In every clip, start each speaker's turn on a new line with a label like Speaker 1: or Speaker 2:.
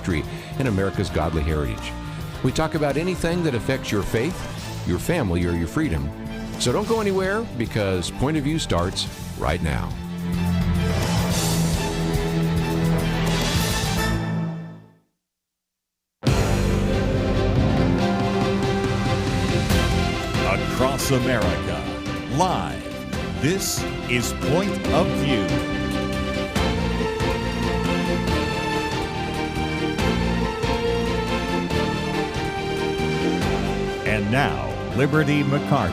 Speaker 1: history and America's godly heritage. We talk about anything that affects your faith, your family, or your freedom. So don't go anywhere, because Point of View starts right now.
Speaker 2: Across America, live, this is Point of View. And now, Liberty McArtor.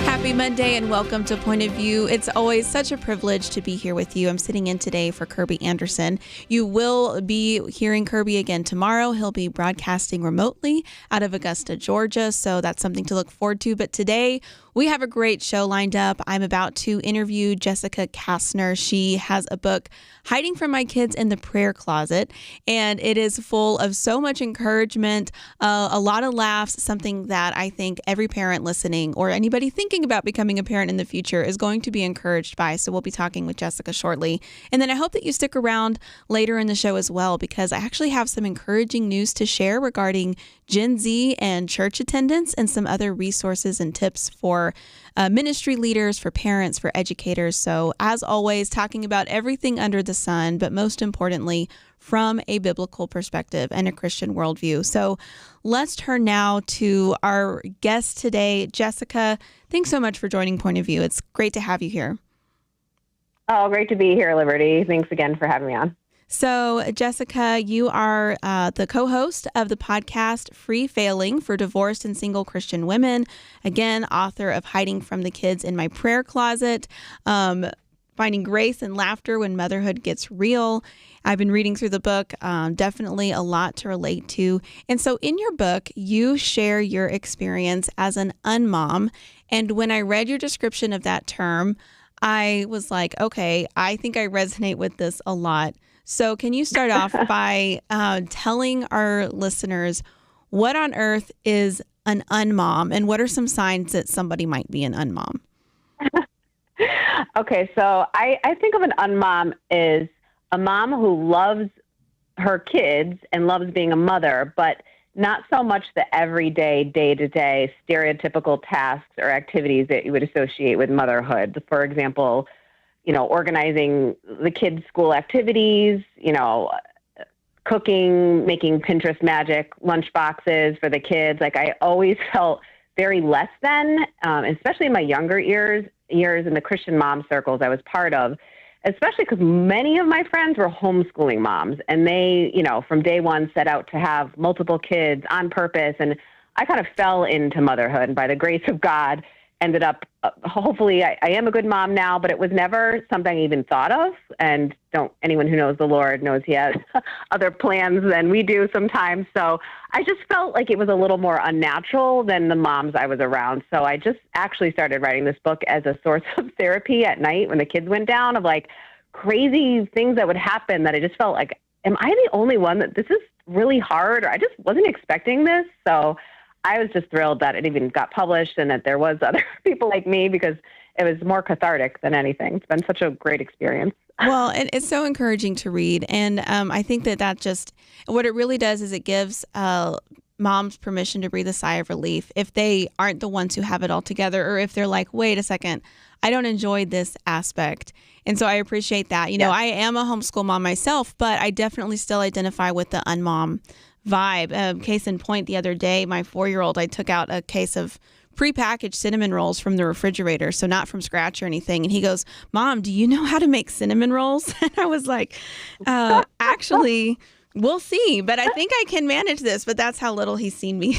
Speaker 3: Happy Monday and welcome to Point of View. It's always such a privilege to be here with you. I'm sitting in today for Kirby Anderson. You will be hearing Kirby again tomorrow. He'll be broadcasting remotely out of Augusta, Georgia, so that's something to look forward to. But today, we have a great show lined up. I'm about to interview Jessica Kastner. She has a book, Hiding from My Kids in the Prayer Closet, and it is full of so much encouragement, a lot of laughs, something that I think every parent listening or anybody thinking about becoming a parent in the future is going to be encouraged by. So we'll be talking with Jessica shortly. And then I hope that you stick around later in the show as well, because I actually have some encouraging news to share regarding Gen Z and church attendance and some other resources and tips for ministry leaders, for parents, for educators. So as always, talking about everything under the sun, but most importantly, from a biblical perspective and a Christian worldview. So let's turn now to our guest today, Jessica. Thanks so much for joining Point of View. It's great to have you here.
Speaker 4: Oh, great to be here, Liberty. Thanks again for having me on.
Speaker 3: So, Jessica, you are the co-host of the podcast Free Failing for Divorced and Single Christian Women. Again, author of Hiding from the Kids in My Prayer Closet, Finding Grace and Laughter When Motherhood Gets Real. I've been reading through the book, definitely a lot to relate to. And so in your book, you share your experience as an unmom. And when I read your description of that term, I was like, okay, I think I resonate with this a lot. So can you start off by telling our listeners what on earth is an unmom and what are some signs that somebody might be an unmom?
Speaker 4: Okay, so I think of an unmom as a mom who loves her kids and loves being a mother, but not so much the everyday, day-to-day stereotypical tasks or activities that you would associate with motherhood. For example, organizing the kids' school activities, cooking, making Pinterest magic lunch boxes for the kids. Like, I always felt very less than, especially in my younger years in the Christian mom circles I was part of, especially because many of my friends were homeschooling moms, and they, from day one set out to have multiple kids on purpose. And I kind of fell into motherhood, and by the grace of God, ended up, hopefully I am a good mom now, but it was never something I even thought of. And anyone who knows the Lord knows he has other plans than we do sometimes. So I just felt like it was a little more unnatural than the moms I was around. So I just actually started writing this book as a source of therapy at night when the kids went down, of like crazy things that would happen that I just felt like, am I the only one that this is really hard? Or I just wasn't expecting this. So I was just thrilled that it even got published and that there was other people like me, because it was more cathartic than anything. It's been such a great experience.
Speaker 3: Well, it's so encouraging to read. And I think that just, what it really does is it gives moms permission to breathe a sigh of relief if they aren't the ones who have it all together, or if they're like, wait a second, I don't enjoy this aspect. And so I appreciate that. I am a homeschool mom myself, but I definitely still identify with the unmom vibe. Case in point, the other day, my 4-year-old, I took out a case of prepackaged cinnamon rolls from the refrigerator, so not from scratch or anything. And he goes, "Mom, do you know how to make cinnamon rolls?" And I was like, actually, we'll see, but I think I can manage this. But that's how little he's seen me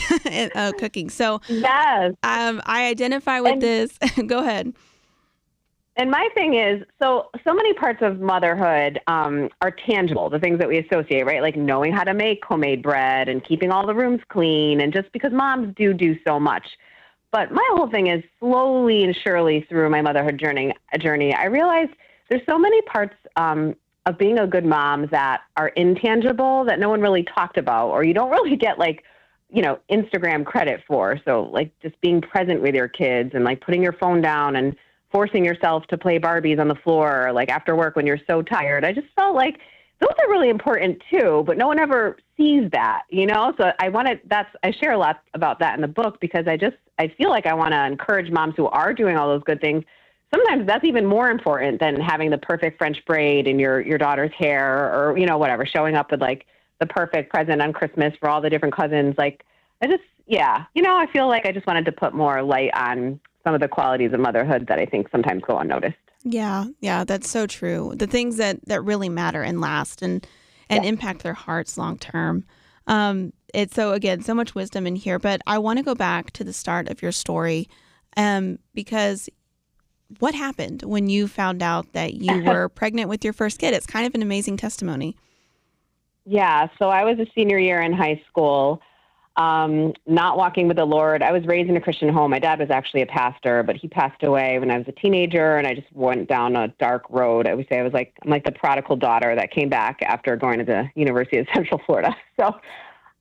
Speaker 3: cooking. So
Speaker 4: yes,
Speaker 3: I identify with this. Go ahead.
Speaker 4: And my thing is, so many parts of motherhood are tangible, the things that we associate, right? Like knowing how to make homemade bread and keeping all the rooms clean, and just because moms do so much. But my whole thing is, slowly and surely through my motherhood journey, I realized there's so many parts of being a good mom that are intangible that no one really talked about, or you don't really get Instagram credit for. So like just being present with your kids and like putting your phone down and forcing yourself to play Barbies on the floor, or like after work when you're so tired. I just felt like those are really important too, but no one ever sees that, So I share a lot about that in the book because I feel like I want to encourage moms who are doing all those good things. Sometimes that's even more important than having the perfect French braid in your daughter's hair or, whatever, showing up with like the perfect present on Christmas for all the different cousins. Like I feel like I just wanted to put more light on some of the qualities of motherhood that I think sometimes go unnoticed.
Speaker 3: Yeah, that's so true. The things that really matter and last and impact their hearts long term. It's so much wisdom in here, but I want to go back to the start of your story because what happened when you found out that you were pregnant with your first kid? It's kind of an amazing testimony.
Speaker 4: Yeah, so I was a senior year in high school. Not walking with the Lord. I was raised in a Christian home. My dad was actually a pastor, but he passed away when I was a teenager, and I just went down a dark road. I would say I'm like the prodigal daughter that came back after going to the University of Central Florida. So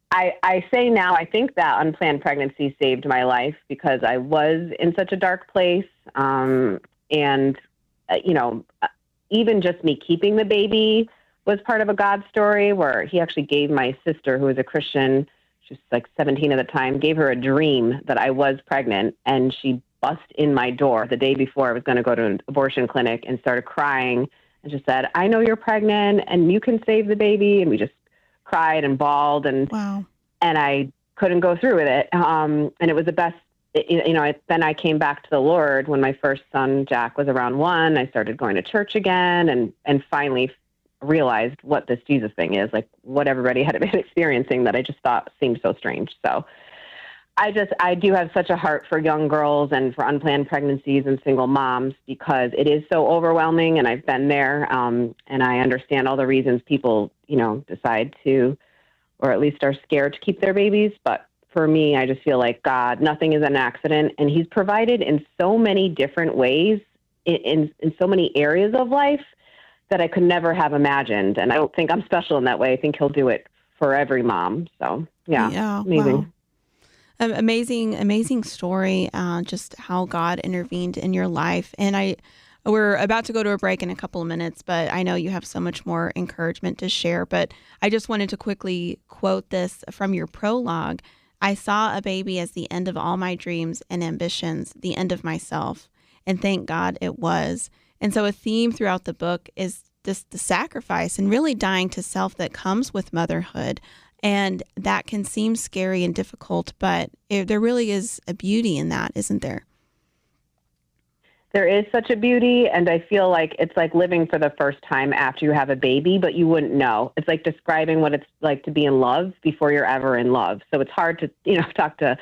Speaker 4: I say now, I think that unplanned pregnancy saved my life because I was in such a dark place. Even just me keeping the baby was part of a God story where he actually gave my sister, who was a Christian, she was like 17 at the time, gave her a dream that I was pregnant, and she bust in my door the day before I was going to go to an abortion clinic and started crying and just said, "I know you're pregnant and you can save the baby." And we just cried and bawled, and
Speaker 3: wow.
Speaker 4: And I couldn't go through with it. And it was the best, then I came back to the Lord when my first son, Jack, was around 1. I started going to church again and finally realized what this Jesus thing is, like what everybody had been experiencing that I just thought seemed so strange. So I do have such a heart for young girls and for unplanned pregnancies and single moms because it is so overwhelming, and I've been there, and I understand all the reasons people, decide to, or at least are scared to keep their babies. But for me, I just feel like God, nothing is an accident, and he's provided in so many different ways in so many areas of life that I could never have imagined. And I don't think I'm special in that way. I think he'll do it for every mom. So yeah, amazing.
Speaker 3: Wow. Amazing story, just how God intervened in your life. And we're about to go to a break in a couple of minutes, but I know you have so much more encouragement to share. But I just wanted to quickly quote this from your prologue. "I saw a baby as the end of all my dreams and ambitions, the end of myself. And thank God it was." And so a theme throughout the book is this, the sacrifice and really dying to self that comes with motherhood. And that can seem scary and difficult, but there really is a beauty in that, isn't there?
Speaker 4: There is such a beauty, and I feel like it's like living for the first time after you have a baby, but you wouldn't know. It's like describing what it's like to be in love before you're ever in love. So it's hard to, talk to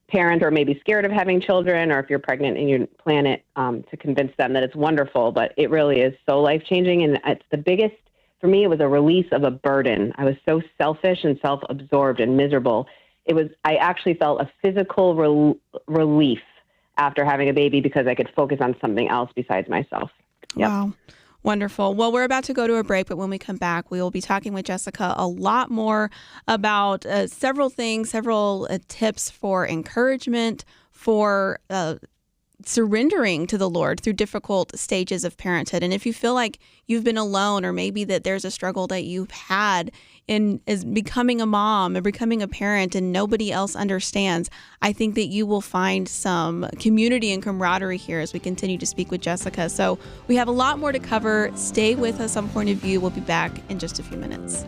Speaker 4: parents or maybe scared of having children, or if you're pregnant and you plan it, to convince them that it's wonderful, but it really is so life-changing. And it's the biggest, for me, it was a release of a burden. I was so selfish and self-absorbed and miserable. I actually felt a physical relief after having a baby because I could focus on something else besides myself. Yep.
Speaker 3: Wow. Wonderful. Well, we're about to go to a break, but when we come back, we will be talking with Jessica a lot more about several things, several tips for encouragement, for surrendering to the Lord through difficult stages of parenthood. And if you feel like you've been alone, or maybe that there's a struggle that you've had in is becoming a mom or becoming a parent and nobody else understands, I think that you will find some community and camaraderie here as we continue to speak with Jessica. So we have a lot more to cover. Stay with us on Point of View. We'll be back in just a few minutes.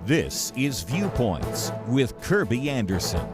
Speaker 2: This is Viewpoints with Kirby Anderson.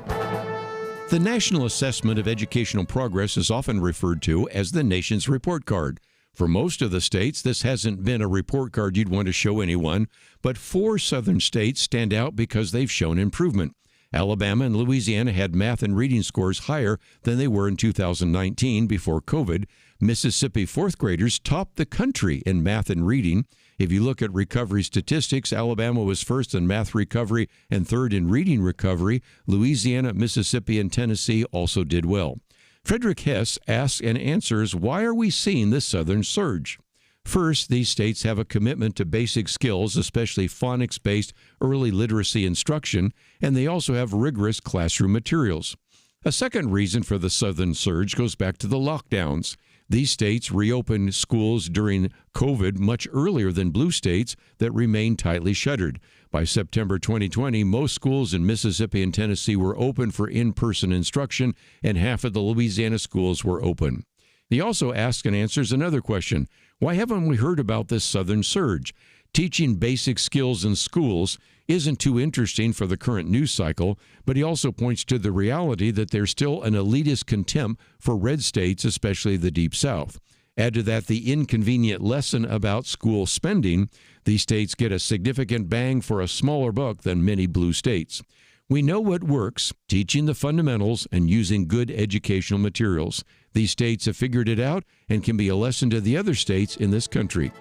Speaker 1: The National Assessment of Educational Progress is often referred to as the nation's report card. For most of the states, this hasn't been a report card you'd want to show anyone, but 4 southern states stand out because they've shown improvement. Alabama and Louisiana had math and reading scores higher than they were in 2019 before COVID. Mississippi fourth graders topped the country in math and reading. If you look at recovery statistics, Alabama was first in math recovery and third in reading recovery. Louisiana, Mississippi, and Tennessee also did well. Frederick Hess asks and answers, why are we seeing this southern surge? First, these states have a commitment to basic skills, especially phonics-based early literacy instruction, and they also have rigorous classroom materials. A second reason for the southern surge goes back to the lockdowns. These states reopened schools during COVID much earlier than blue states that remained tightly shuttered. By September 2020, most schools in Mississippi and Tennessee were open for in-person instruction, and half of the Louisiana schools were open. He also asks and answers another question. Why haven't we heard about this southern surge? Teaching basic skills in schools isn't too interesting for the current news cycle, but he also points to the reality that there's still an elitist contempt for red states, especially the Deep South. Add to that the inconvenient lesson about school spending. These states get a significant bang for a smaller buck than many blue states. We know what works, teaching the fundamentals and using good educational materials. These states have figured it out and can be a lesson to the other states in this country.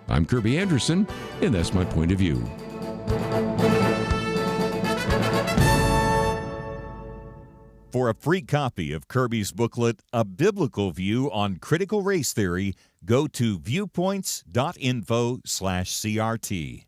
Speaker 1: I'm Kirby Anderson, and that's my point of view.
Speaker 2: For a free copy of Kirby's booklet, A Biblical View on Critical Race Theory, go to viewpoints.info/CRT.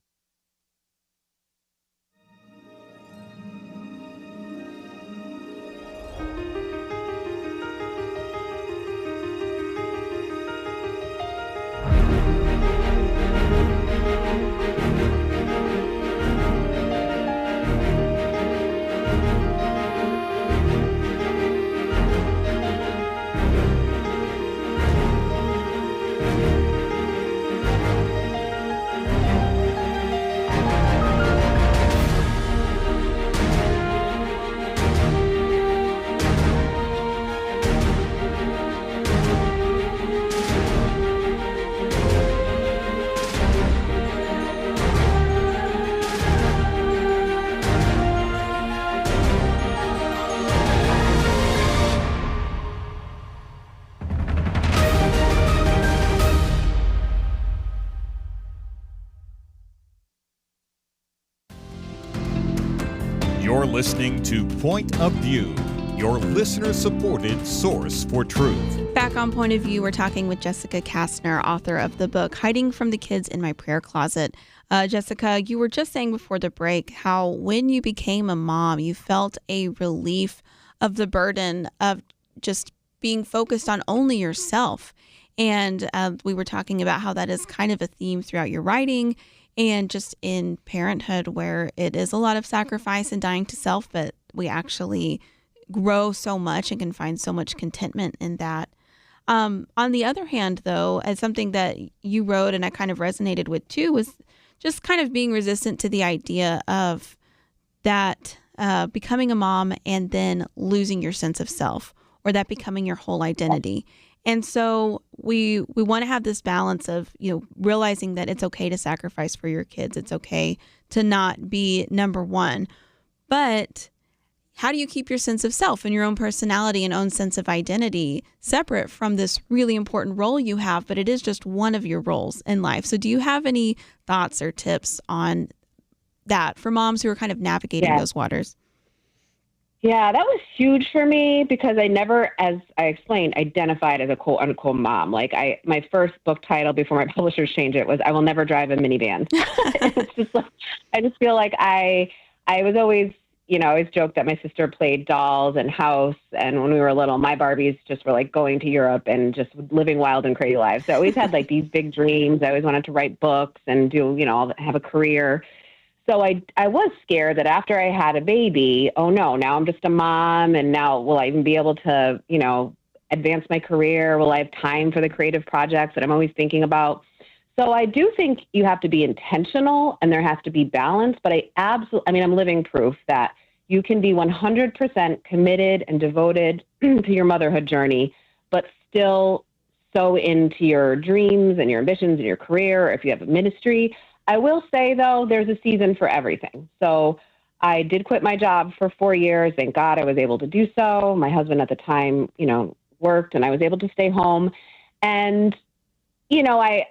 Speaker 2: You're listening to Point of View, your listener-supported source for truth.
Speaker 3: Back on Point of View, we're talking with Jessica Kastner, author of the book Hiding from the Kids in My Prayer Closet. Jessica, you were just saying before the break how when you became a mom, you felt a relief of the burden of just being focused on only yourself. And we were talking about how that is kind of a theme throughout your writing and just in parenthood, where it is a lot of sacrifice and dying to self, but we actually grow so much and can find so much contentment in that. On the other hand, though, as something that you wrote and I kind of resonated with too, was just kind of being resistant to the idea of that becoming a mom and then losing your sense of self, or that becoming your whole identity. And so we want to have this balance of, realizing that it's okay to sacrifice for your kids. It's okay to not be number one. But how do you keep your sense of self and your own personality and own sense of identity separate from this really important role you have, but it is just one of your roles in life? So do you have any thoughts or tips on that for moms who are kind of navigating those waters?
Speaker 4: Yeah, that was huge for me because I never, as I explained, identified as a quote unquote mom. Like my first book title before my publishers changed it was "I Will Never Drive a Minivan." It's just like, I just feel like I was always, I always joked that my sister played dolls and house. And when we were little, my Barbies just were like going to Europe and just living wild and crazy lives. So I always had like these big dreams. I always wanted to write books and do, have a career. So I was scared that after I had a baby, oh no, now I'm just a mom, and now will I even be able to, advance my career? Will I have time for the creative projects that I'm always thinking about? So I do think you have to be intentional and there has to be balance, but I'm living proof that you can be 100% committed and devoted to your motherhood journey, but still so into your dreams and your ambitions and your career, or if you have a ministry. I will say, though, there's a season for everything. So I did quit my job for 4 years. Thank God I was able to do so. My husband at the time, worked, and I was able to stay home. And, I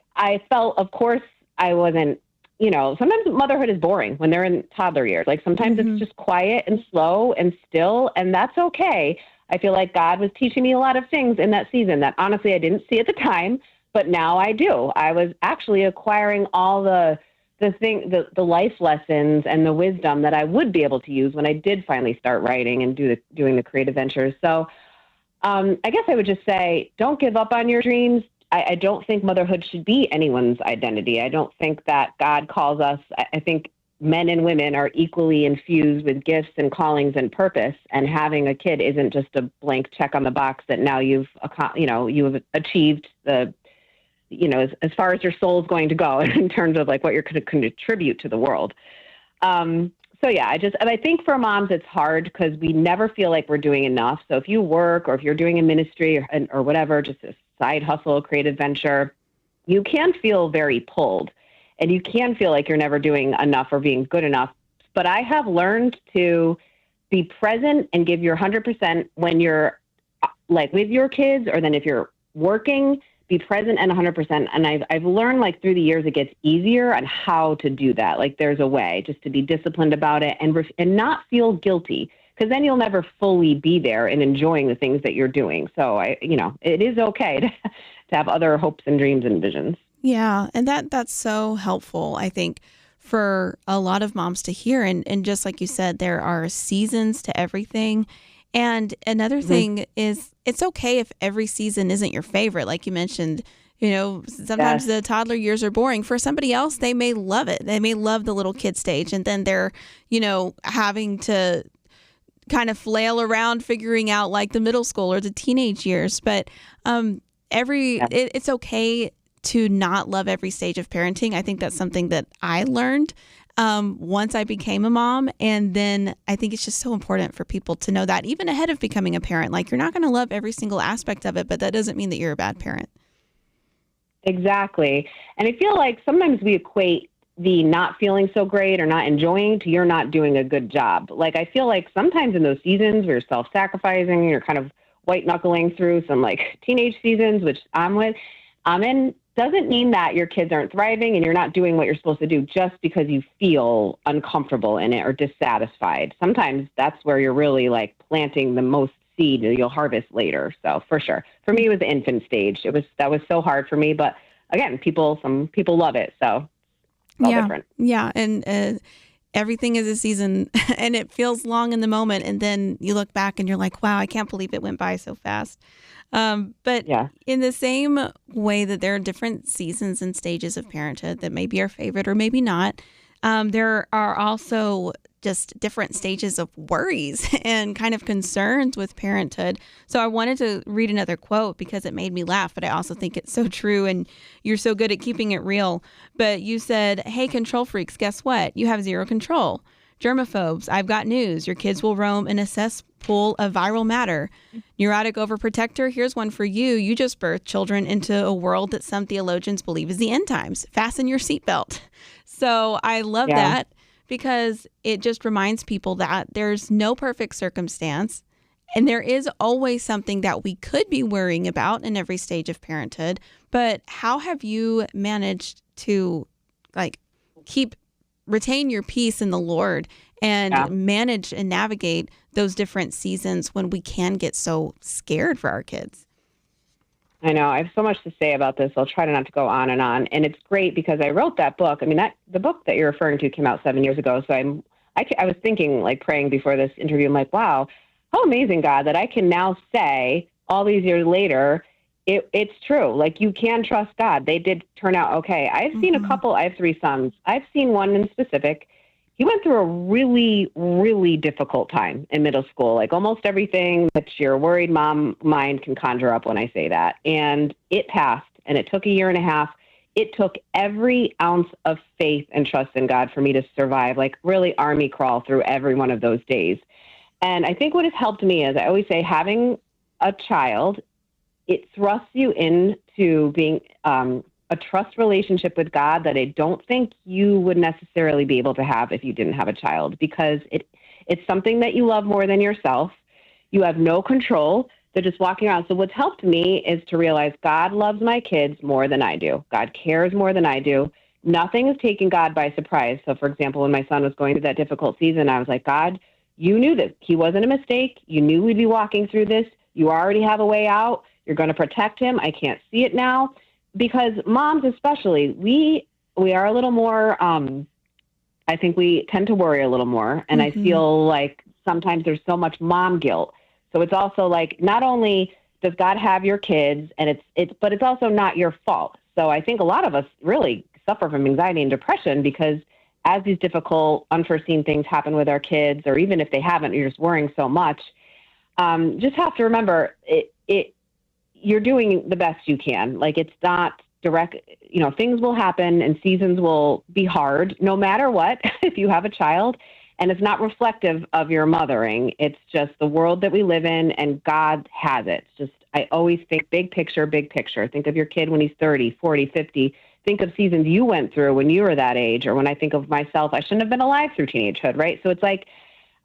Speaker 4: felt, of course, I wasn't, sometimes motherhood is boring when they're in toddler years. Like sometimes it's just quiet and slow and still, and that's okay. I feel like God was teaching me a lot of things in that season that honestly I didn't see at the time. but now I do. I was actually acquiring all the life lessons and the wisdom that I would be able to use when I did finally start writing and doing the creative ventures. So I guess I would just say, don't give up on your dreams. I don't think motherhood should be anyone's identity. I don't think that God calls us. I think men and women are equally infused with gifts and callings and purpose. And having a kid isn't just a blank check on the box that now you have achieved the, as far as your soul's going to go in terms of like what you're going to contribute to the world. So yeah, I think for moms, it's hard because we never feel like we're doing enough. So if you work or if you're doing a ministry or whatever, just a side hustle, creative venture, you can feel very pulled and you can feel like you're never doing enough or being good enough. But I have learned to be present and give your 100% when you're like with your kids, or then if you're working, be present and 100%. And I've learned like through the years, it gets easier on how to do that. Like there's a way just to be disciplined about it and not feel guilty, because then you'll never fully be there and enjoying the things that you're doing. So it is okay to have other hopes and dreams and visions.
Speaker 3: Yeah. And that's so helpful, I think, for a lot of moms to hear. And just like you said, there are seasons to everything. And another thing is, it's okay if every season isn't your favorite. Like you mentioned, sometimes the toddler years are boring. For somebody else, they may love it. They may love the little kid stage. And then they're, having to kind of flail around figuring out like the middle school or the teenage years. But it's okay to not love every stage of parenting. I think that's something that I learned once I became a mom. And then I think it's just so important for people to know that even ahead of becoming a parent, like you're not going to love every single aspect of it, but that doesn't mean that you're a bad parent.
Speaker 4: Exactly. And I feel like sometimes we equate the not feeling so great or not enjoying to you're not doing a good job. Like, I feel like sometimes in those seasons where you're self-sacrificing, you're kind of white knuckling through some like teenage seasons, which I'm in, doesn't mean that your kids aren't thriving and you're not doing what you're supposed to do just because you feel uncomfortable in it or dissatisfied. Sometimes that's where you're really like planting the most seed that you'll harvest later. So for sure. For me, it was the infant stage. That was so hard for me, but again, some people love it. So it's all different.
Speaker 3: Yeah. And everything is a season and it feels long in the moment. And then you look back and you're like, wow, I can't believe it went by so fast. But in the same way that there are different seasons and stages of parenthood that may be our favorite or maybe not, there are also just different stages of worries and kind of concerns with parenthood. So I wanted to read another quote because it made me laugh, but I also think it's so true and you're so good at keeping it real. But you said, hey, control freaks, guess what? You have zero control. Germaphobes, I've got news. Your kids will roam in a cesspool of viral matter. Neurotic overprotector, here's one for you. You just birthed children into a world that some theologians believe is the end times. Fasten your seatbelt. So I love that because it just reminds people that there's no perfect circumstance and there is always something that we could be worrying about in every stage of parenthood. But how have you managed to retain your peace in the Lord and manage and navigate those different seasons when we can get so scared for our kids?
Speaker 4: I know. I have so much to say about this. I'll try not to go on. And it's great because I wrote that book. I mean, the book that you're referring to came out 7 years ago. So I was thinking, like praying before this interview, I'm like, wow, how amazing, God, that I can now say all these years later, it's true. Like, you can trust God. They did turn out okay. I've seen a couple. I have 3 sons. I've seen one in specific. He went through a really, really difficult time in middle school, like almost everything that your worried mom mind can conjure up when I say that. And it passed, and it took 1.5 years. It took every ounce of faith and trust in God for me to survive, like really army crawl through every one of those days. And I think what has helped me is, I always say, having a child, it thrusts you into being a trust relationship with God that I don't think you would necessarily be able to have if you didn't have a child, because it's something that you love more than yourself. You have no control. They're just walking around. So what's helped me is to realize God loves my kids more than I do. God cares more than I do. Nothing is taking God by surprise. So for example, when my son was going through that difficult season, I was like, God, you knew that he wasn't a mistake. You knew we'd be walking through this. You already have a way out. You're going to protect him. I can't see it now. because moms especially, we are a little more, I think we tend to worry a little more. And I feel like sometimes there's so much mom guilt. So it's also like, not only does God have your kids, and but it's also not your fault. So I think a lot of us really suffer from anxiety and depression because as these difficult, unforeseen things happen with our kids, or even if they haven't, you're just worrying so much. Just have to remember you're doing the best you can. Like, it's not direct, things will happen and seasons will be hard no matter what, if you have a child, and it's not reflective of your mothering. It's just the world that we live in, and God has it. It's just, I always think big picture, big picture. Think of your kid when he's 30, 40, 50. Think of seasons you went through when you were that age, or when I think of myself, I shouldn't have been alive through teenagehood, right? So it's like,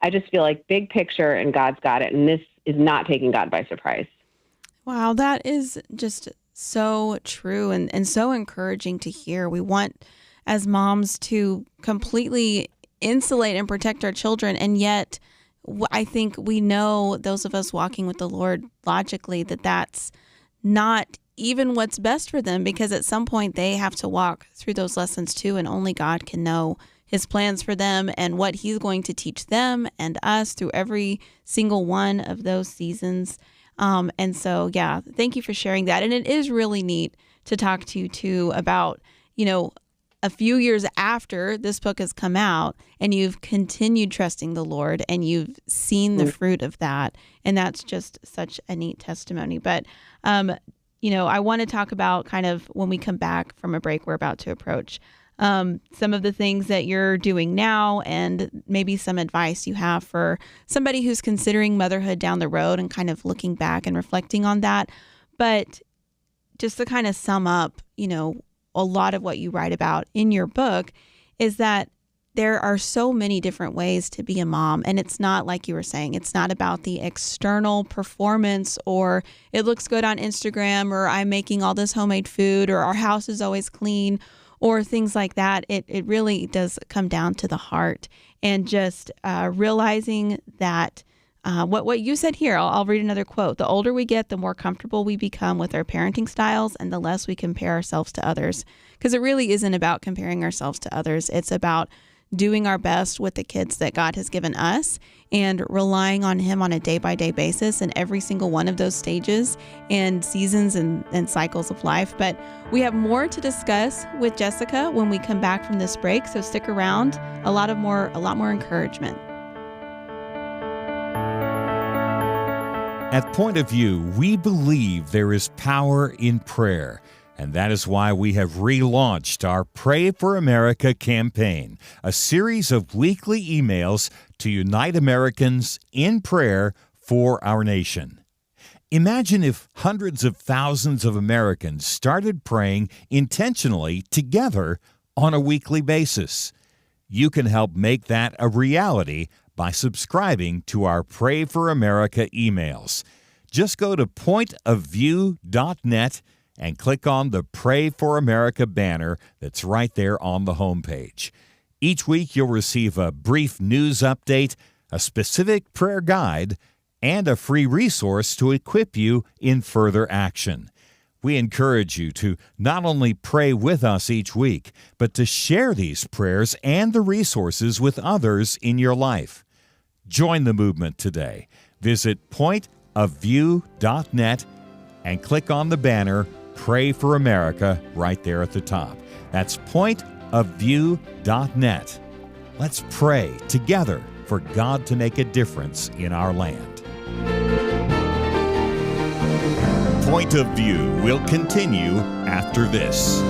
Speaker 4: I just feel like big picture, and God's got it. And this is not taking God by surprise.
Speaker 3: Wow, that is just so true and so encouraging to hear. We want, as moms, to completely insulate and protect our children, and yet I think we know, those of us walking with the Lord, logically, that that's not even what's best for them, because at some point they have to walk through those lessons too, and only God can know his plans for them and what he's going to teach them and us through every single one of those seasons. And so, yeah, thank you for sharing that. And it is really neat to talk to you too about, a few years after this book has come out, and you've continued trusting the Lord, and you've seen the fruit of that. And that's just such a neat testimony. But, I want to talk about, kind of, when we come back from a break we're about to approach, some of the things that you're doing now, and maybe some advice you have for somebody who's considering motherhood down the road and kind of looking back and reflecting on that. But just to kind of sum up, a lot of what you write about in your book is that there are so many different ways to be a mom. And it's not, like you were saying, it's not about the external performance, or it looks good on Instagram, or I'm making all this homemade food, or our house is always clean, or things like that. It really does come down to the heart, and just realizing that what you said here, I'll read another quote. The older we get, the more comfortable we become with our parenting styles, and the less we compare ourselves to others. Because it really isn't about comparing ourselves to others. It's about doing our best with the kids that God has given us, and relying on him on a day-by-day basis in every single one of those stages and seasons and cycles of life. But we have more to discuss with Jessica when we come back from this break, so stick around. A lot more encouragement.
Speaker 2: At Point of View, we believe there is power in prayer, and that is why we have relaunched our Pray for America campaign, a series of weekly emails to unite Americans in prayer for our nation. Imagine if hundreds of thousands of Americans started praying intentionally together on a weekly basis. You can help make that a reality by subscribing to our Pray for America emails. Just go to pointofview.net and click on the Pray for America banner that's right there on the homepage. Each week you'll receive a brief news update, a specific prayer guide, and a free resource to equip you in further action. We encourage you to not only pray with us each week, but to share these prayers and the resources with others in your life. Join the movement today. Visit pointofview.net and click on the banner Pray for America right there at the top. That's pointofview.net. Let's pray together for God to make a difference in our land. Point of View will continue after this.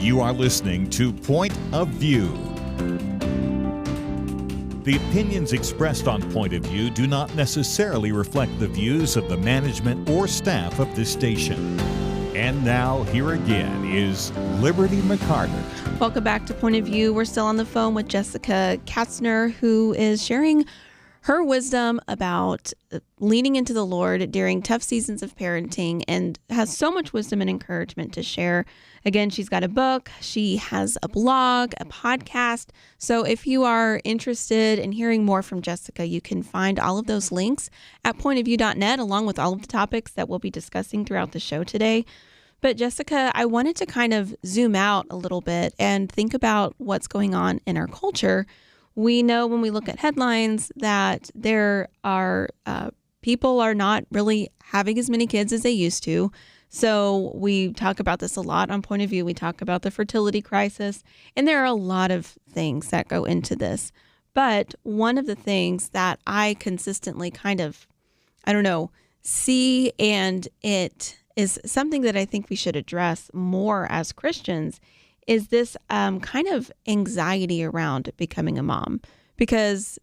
Speaker 2: You are listening to Point of View. The opinions expressed on Point of View do not necessarily reflect the views of the management or staff of this station. And now, here again is Liberty McArtor.
Speaker 3: Welcome back to Point of View. We're still on the phone with Jessica Kastner, who is sharing her wisdom about leaning into the Lord during tough seasons of parenting and has so much wisdom and encouragement to share. Again, she's got a book, she has a blog, a podcast. So if you are interested in hearing more from Jessica, you can find all of those links at pointofview.net, along with all of the topics that we'll be discussing throughout the show today. But Jessica, I wanted to kind of zoom out a little bit and think about what's going on in our culture. We know when we look at headlines that there are people are not really having as many kids as they used to. So we talk about this a lot on Point of View. We talk about the fertility crisis, and there are a lot of things that go into this. But one of the things that I consistently kind of, see, and it is something that I think we should address more as Christians, is this kind of anxiety around becoming a mom, because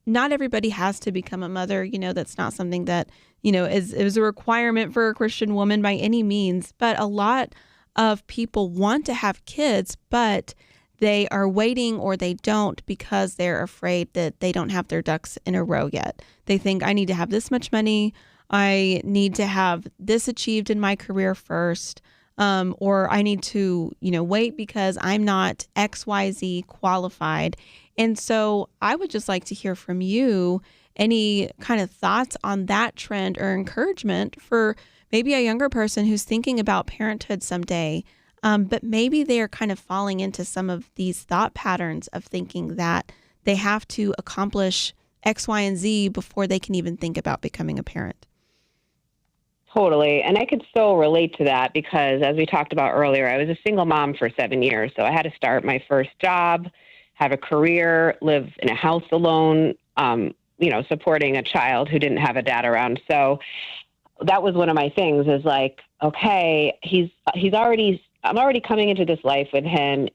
Speaker 3: not everybody has to become a mother. That's not something that, is a requirement for a Christian woman by any means. But a lot of people want to have kids, but they are waiting or they don't because they're afraid that they don't have their ducks in a row yet. They think, I need to have this much money. I need to have this achieved in my career first. Or I need to, wait because I'm not XYZ qualified. And so I would just like to hear from you any kind of thoughts on that trend or encouragement for maybe a younger person who's thinking about parenthood someday, but maybe they're kind of falling into some of these thought patterns of thinking that they have to accomplish X, Y, and Z before they can even think about becoming a parent.
Speaker 4: Totally. And I could so relate to that because, as we talked about earlier, I was a single mom for 7 years. So I had to start my first job, have a career, live in a house alone, supporting a child who didn't have a dad around. So that was one of my things is like, okay, I'm already coming into this life with him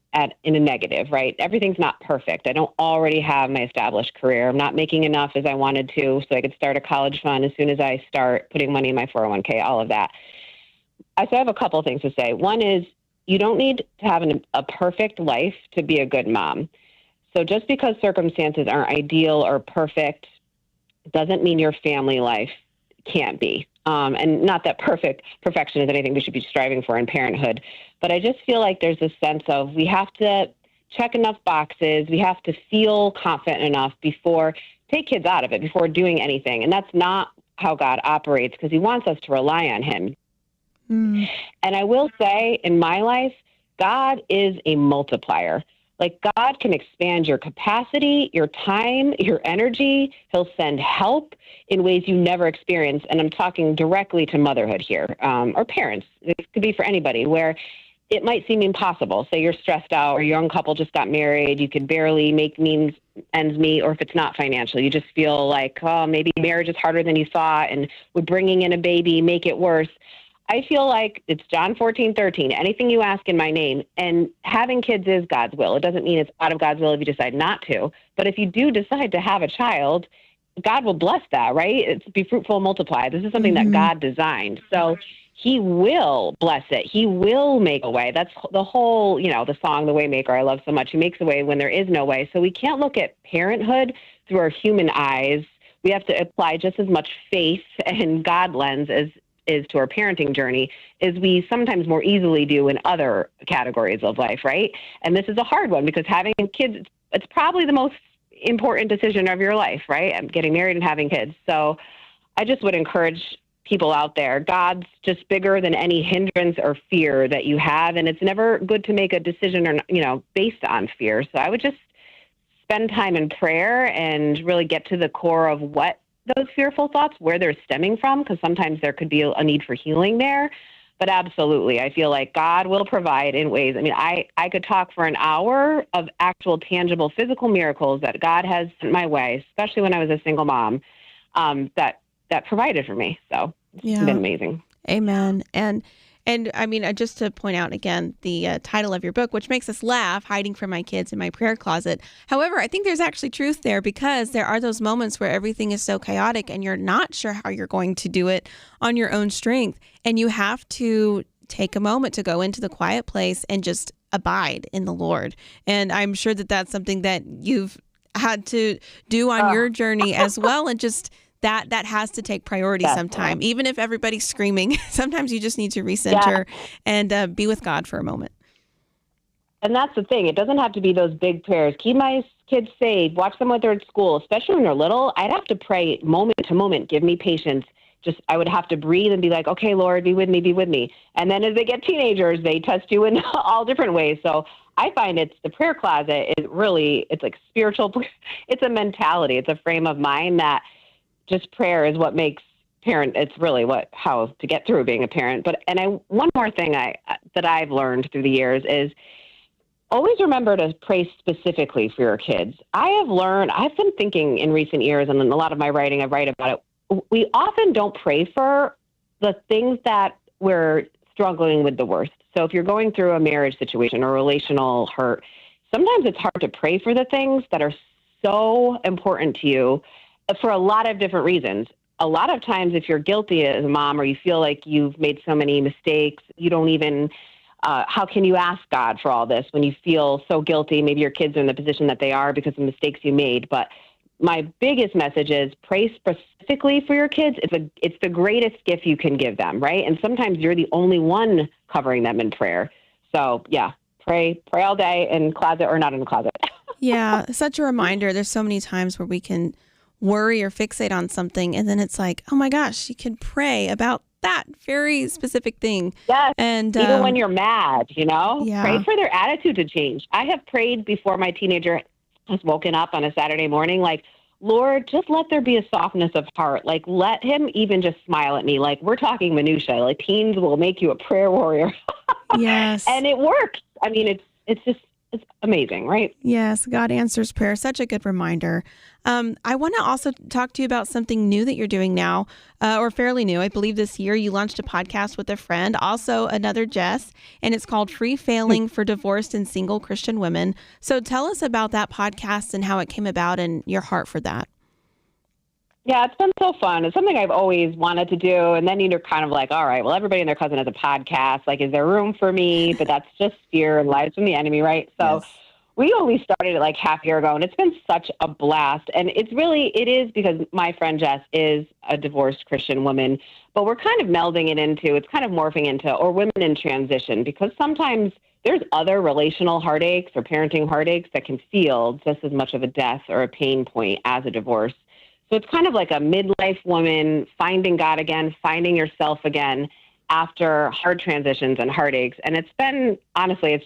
Speaker 4: in a negative, right? Everything's not perfect. I don't already have my established career. I'm not making enough as I wanted to, so I could start a college fund as soon as I start putting money in my 401k, all of that. I have a couple of things to say. One is you don't need to have a perfect life to be a good mom. So just because circumstances aren't ideal or perfect doesn't mean your family life can't be. And not that perfection is anything we should be striving for in parenthood, but I just feel like there's a sense of we have to check enough boxes. We have to feel confident enough before take kids out of it, before doing anything. And that's not how God operates because he wants us to rely on him. Mm. And I will say in my life, God is a multiplier. Like God can expand your capacity, your time, your energy. He'll send help in ways you never experienced. And I'm talking directly to motherhood here, or parents. It could be for anybody where it might seem impossible. Say you're stressed out or a young couple just got married. You could barely make ends meet, or if it's not financial, you just feel like, oh, maybe marriage is harder than you thought. And would bringing in a baby make it worse? I feel like it's John 14:13. Anything you ask in my name, and having kids is God's will. It doesn't mean it's out of God's will if you decide not to. But if you do decide to have a child, God will bless that, right? It's be fruitful and multiply. This is something that God designed. So he will bless it. He will make a way. That's the whole, the song, The Waymaker, I love so much. He makes a way when there is no way. So we can't look at parenthood through our human eyes. We have to apply just as much faith and God lens as is to our parenting journey is we sometimes more easily do in other categories of life, right? And this is a hard one because having kids, it's probably the most important decision of your life, right? And getting married and having kids. So I just would encourage people out there, God's just bigger than any hindrance or fear that you have. And it's never good to make a decision or, based on fear. So I would just spend time in prayer and really get to the core of what those fearful thoughts, where they're stemming from, because sometimes there could be a need for healing there. But absolutely, I feel like God will provide in ways. I mean, I could talk for an hour of actual, tangible, physical miracles that God has sent my way, especially when I was a single mom, that provided for me. So it's been amazing.
Speaker 3: Amen. And And I mean, just to point out again, the title of your book, which makes us laugh, Hiding from My Kids in My Prayer Closet. However, I think there's actually truth there, because there are those moments where everything is so chaotic and you're not sure how you're going to do it on your own strength. And you have to take a moment to go into the quiet place and just abide in the Lord. And I'm sure that that's something that you've had to do on your journey as well. And just that has to take priority sometime. Even if everybody's screaming, sometimes you just need to recenter and be with God for a moment.
Speaker 4: And that's the thing. It doesn't have to be those big prayers. Keep my kids safe. Watch them when they're at school, especially when they're little. I'd have to pray moment to moment. Give me patience. I would have to breathe and be like, okay, Lord, be with me, be with me. And then as they get teenagers, they test you in all different ways. So I find it's the prayer closet is really, it's like spiritual. It's a mentality. It's a frame of mind that just prayer is what makes it's really how to get through being a parent. But, one more thing that I've learned through the years is always remember to pray specifically for your kids. I've been thinking in recent years, and in a lot of my writing, I write about it. We often don't pray for the things that we're struggling with the worst. So if you're going through a marriage situation or relational hurt, sometimes it's hard to pray for the things that are so important to you for a lot of different reasons. A lot of times if you're guilty as a mom or you feel like you've made so many mistakes, you don't even, how can you ask God for all this when you feel so guilty? Maybe your kids are in the position that they are because of mistakes you made. But my biggest message is pray specifically for your kids. It's the greatest gift you can give them, right? And sometimes you're the only one covering them in prayer. So yeah, pray all day in closet or not in the closet.
Speaker 3: Yeah, such a reminder. There's so many times where we can worry or fixate on something, and then it's like, oh my gosh, you can pray about that very specific thing.
Speaker 4: Yes,
Speaker 3: and
Speaker 4: even when you're mad,
Speaker 3: Yeah.
Speaker 4: Pray for their attitude to change. I have prayed before my teenager has woken up on a Saturday morning, like, Lord, just let there be a softness of heart. Like, let him even just smile at me. Like, we're talking minutia. Like, teens will make you a prayer warrior.
Speaker 3: Yes.
Speaker 4: And it works. I mean, it's amazing, right?
Speaker 3: Yes, God answers prayer. Such a good reminder. I want to also talk to you about something new that you're doing now, or fairly new. I believe this year you launched a podcast with a friend, also another Jess, and it's called Free Failing for Divorced and Single Christian Women. So tell us about that podcast and how it came about and your heart for that.
Speaker 4: Yeah, it's been so fun. It's something I've always wanted to do. And then you're kind of like, all right, well, everybody and their cousin has a podcast. Like, is there room for me? But that's just fear and lies from the enemy, right? So
Speaker 3: Yes.
Speaker 4: We only started it like half a year ago, and it's been such a blast. And it is because my friend Jess is a divorced Christian woman, but we're kind of melding it into, it's kind of morphing into, or women in transition, because sometimes there's other relational heartaches or parenting heartaches that can feel just as much of a death or a pain point as a divorce. So it's kind of like a midlife woman finding God again, finding yourself again after hard transitions and heartaches. And it's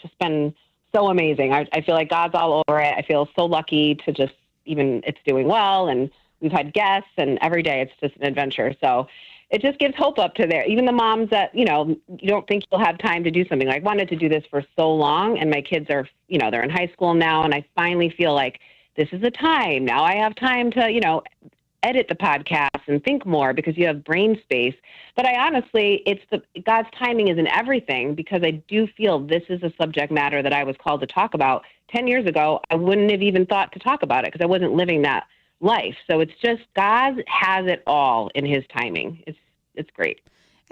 Speaker 4: just been so amazing. I feel like God's all over it. I feel so lucky to just it's doing well. And we've had guests, and every day it's just an adventure. So it just gives hope up to even the moms that, you don't think you'll have time to do something. I wanted to do this for so long, and my kids are, they're in high school now. And I finally feel like this is a time. Now I have time to, edit the podcast and think more because you have brain space. But I honestly, God's timing is in everything, because I do feel this is a subject matter that I was called to talk about. 10 years ago, I wouldn't have even thought to talk about it because I wasn't living that life. So it's just God has it all in his timing. It's great.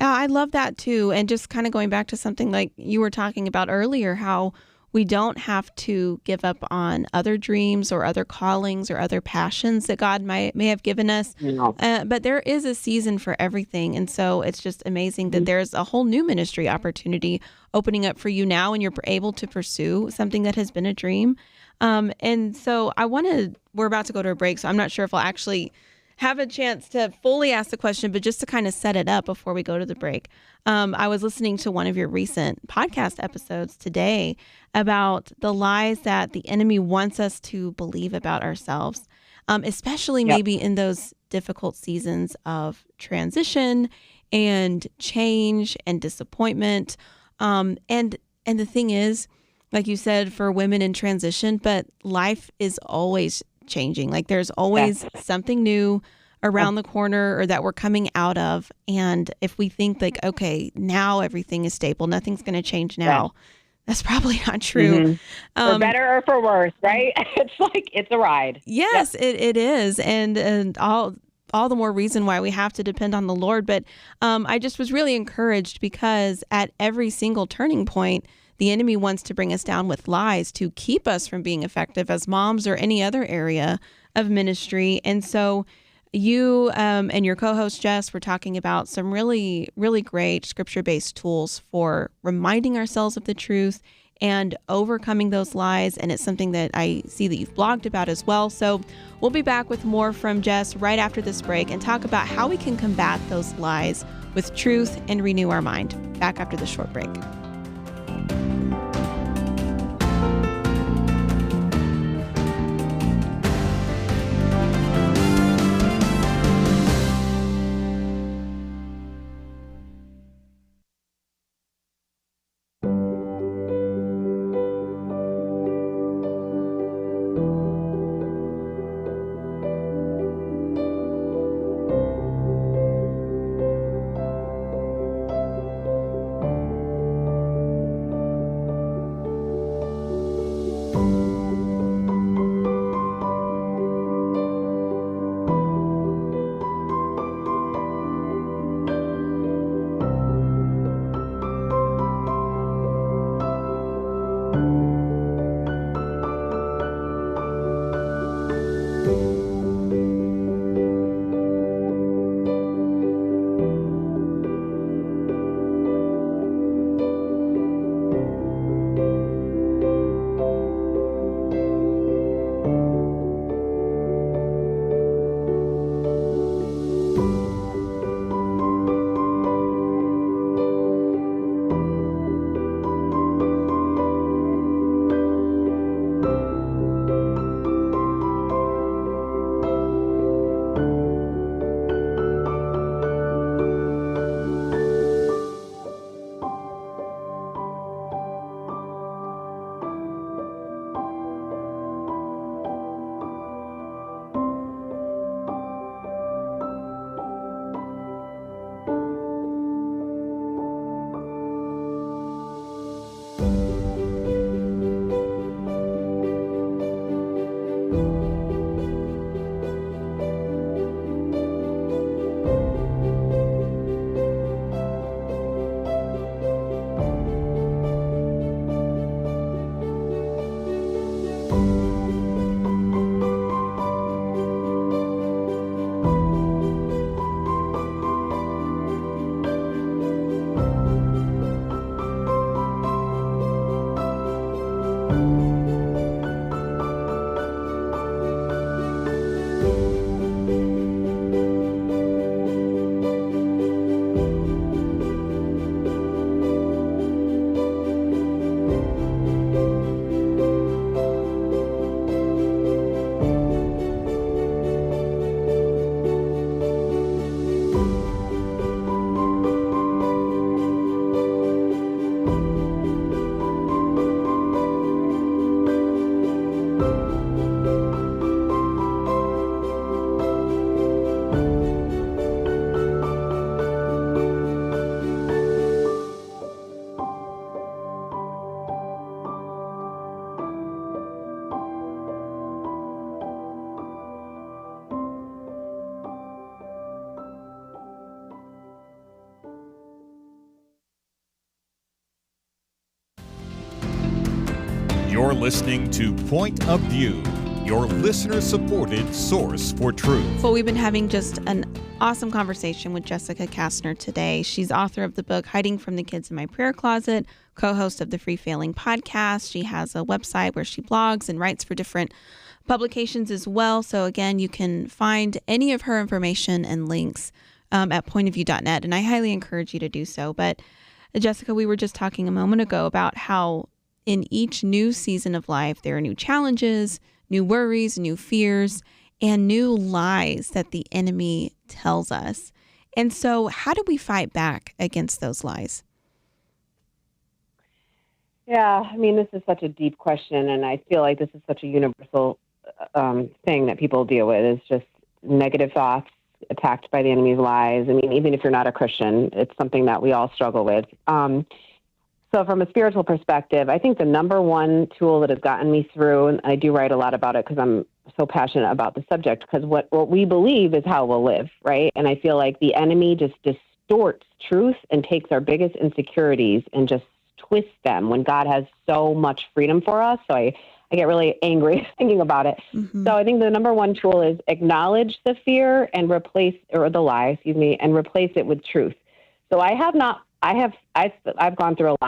Speaker 3: I love that too. And just kind of going back to something like you were talking about earlier, how we don't have to give up on other dreams or other callings or other passions that God may have given us.
Speaker 4: No.
Speaker 3: But there is a season for everything. And so it's just amazing that there's a whole new ministry opportunity opening up for you now, and you're able to pursue something that has been a dream. And so we're about to go to a break, so I'm not sure if I'll actually have a chance to fully ask the question, but just to kind of set it up before we go to the break. I was listening to one of your recent podcast episodes today about the lies that the enemy wants us to believe about ourselves, especially maybe in those difficult seasons of transition and change and disappointment. And the thing is, like you said, for women in transition, but life is always changing. Like there's always something new around the corner or that we're coming out of. And if we think like, okay, now everything is stable, nothing's going to change now.
Speaker 4: Yeah.
Speaker 3: That's probably not true.
Speaker 4: For better or for worse, right? It's a ride.
Speaker 3: Yes, it is. And all the more reason why we have to depend on the Lord. But I just was really encouraged because at every single turning point, the enemy wants to bring us down with lies to keep us from being effective as moms or any other area of ministry. And so you and your co-host, Jess, were talking about some really, really great scripture-based tools for reminding ourselves of the truth and overcoming those lies. And it's something that I see that you've blogged about as well. So we'll be back with more from Jess right after this break and talk about how we can combat those lies with truth and renew our mind. Back after this short break.
Speaker 2: You're listening to Point of View, your listener-supported source for truth.
Speaker 3: Well, we've been having just an awesome conversation with Jessica Kastner today. She's author of the book Hiding from the Kids in My Prayer Closet, co-host of the Free Failing podcast. She has a website where she blogs and writes for different publications as well. So again, you can find any of her information and links at pointofview.net, and I highly encourage you to do so. But Jessica, we were just talking a moment ago about how in each new season of life, there are new challenges, new worries, new fears, and new lies that the enemy tells us. And so how do we fight back against those lies?
Speaker 4: Yeah, I mean, this is such a deep question, and I feel like this is such a universal thing that people deal with, is just negative thoughts, attacked by the enemy's lies. I mean, even if you're not a Christian, it's something that we all struggle with. So from a spiritual perspective, I think the number one tool that has gotten me through, and I do write a lot about it because I'm so passionate about the subject, because what we believe is how we'll live, right? And I feel like the enemy just distorts truth and takes our biggest insecurities and just twists them when God has so much freedom for us. So I get really angry thinking about it. Mm-hmm. So I think the number one tool is acknowledge the fear and the lie, and replace it with truth. So I've gone through a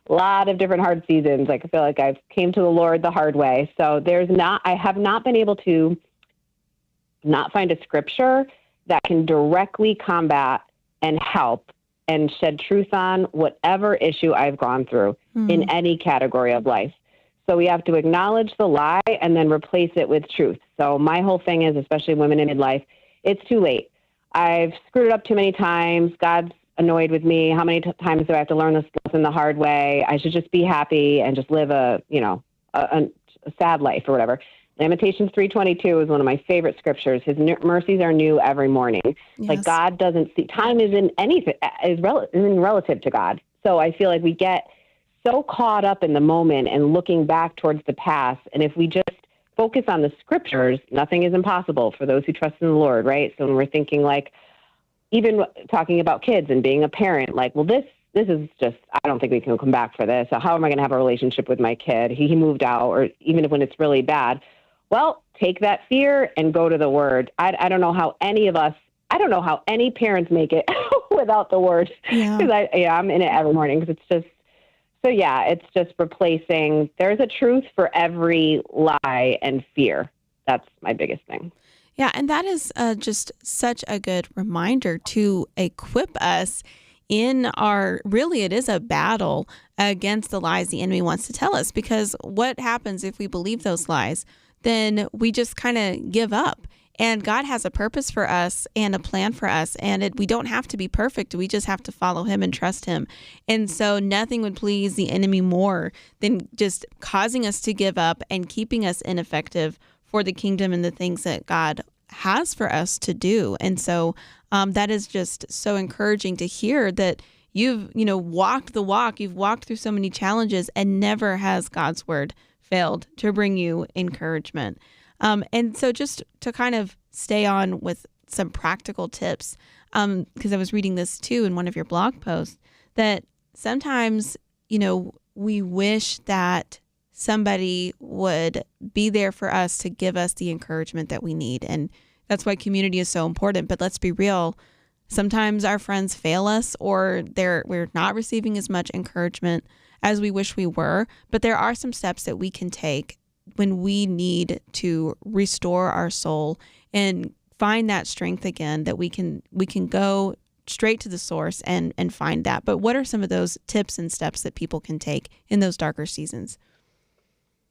Speaker 4: lot of different hard seasons. Like I feel like I've came to the Lord the hard way. So I have not been able to not find a scripture that can directly combat and help and shed truth on whatever issue I've gone through in any category of life. So we have to acknowledge the lie and then replace it with truth. So my whole thing is, especially women in midlife, it's too late. I've screwed it up too many times. God's annoyed with me. How many times do I have to learn this lesson the hard way? I should just be happy and just live a sad life or whatever. Lamentations 3:22 is one of my favorite scriptures. His mercies are new every morning. Yes. Like God doesn't see time isn't relative to God. So I feel like we get so caught up in the moment and looking back towards the past. And if we just focus on the scriptures, nothing is impossible for those who trust in the Lord, right? So when we're thinking even talking about kids and being a parent, this is just, I don't think we can come back for this. So how am I going to have a relationship with my kid? He moved out, or even when it's really bad. Well, take that fear and go to the word. I don't know how any parents make it without the word. Because I'm in it every morning, because it's just, it's just replacing. There's a truth for every lie and fear. That's my biggest thing.
Speaker 3: Yeah, and that is just such a good reminder to equip us in it is a battle against the lies the enemy wants to tell us, because what happens if we believe those lies? Then we just kind of give up. And God has a purpose for us and a plan for us. And we don't have to be perfect. We just have to follow him and trust him. And so nothing would please the enemy more than just causing us to give up and keeping us ineffective for the kingdom and the things that God has for us to do. And so that is just so encouraging to hear that you've, walked the walk. You've walked through so many challenges, and never has God's word failed to bring you encouragement. And so just to kind of stay on with some practical tips, because I was reading this too in one of your blog posts, that sometimes, we wish that somebody would be there for us to give us the encouragement that we need. And that's why community is so important. But let's be real. Sometimes our friends fail us, or we're not receiving as much encouragement as we wish we were. But there are some steps that we can take when we need to restore our soul and find that strength again, that we can go straight to the source and find that. But what are some of those tips and steps that people can take in those darker seasons?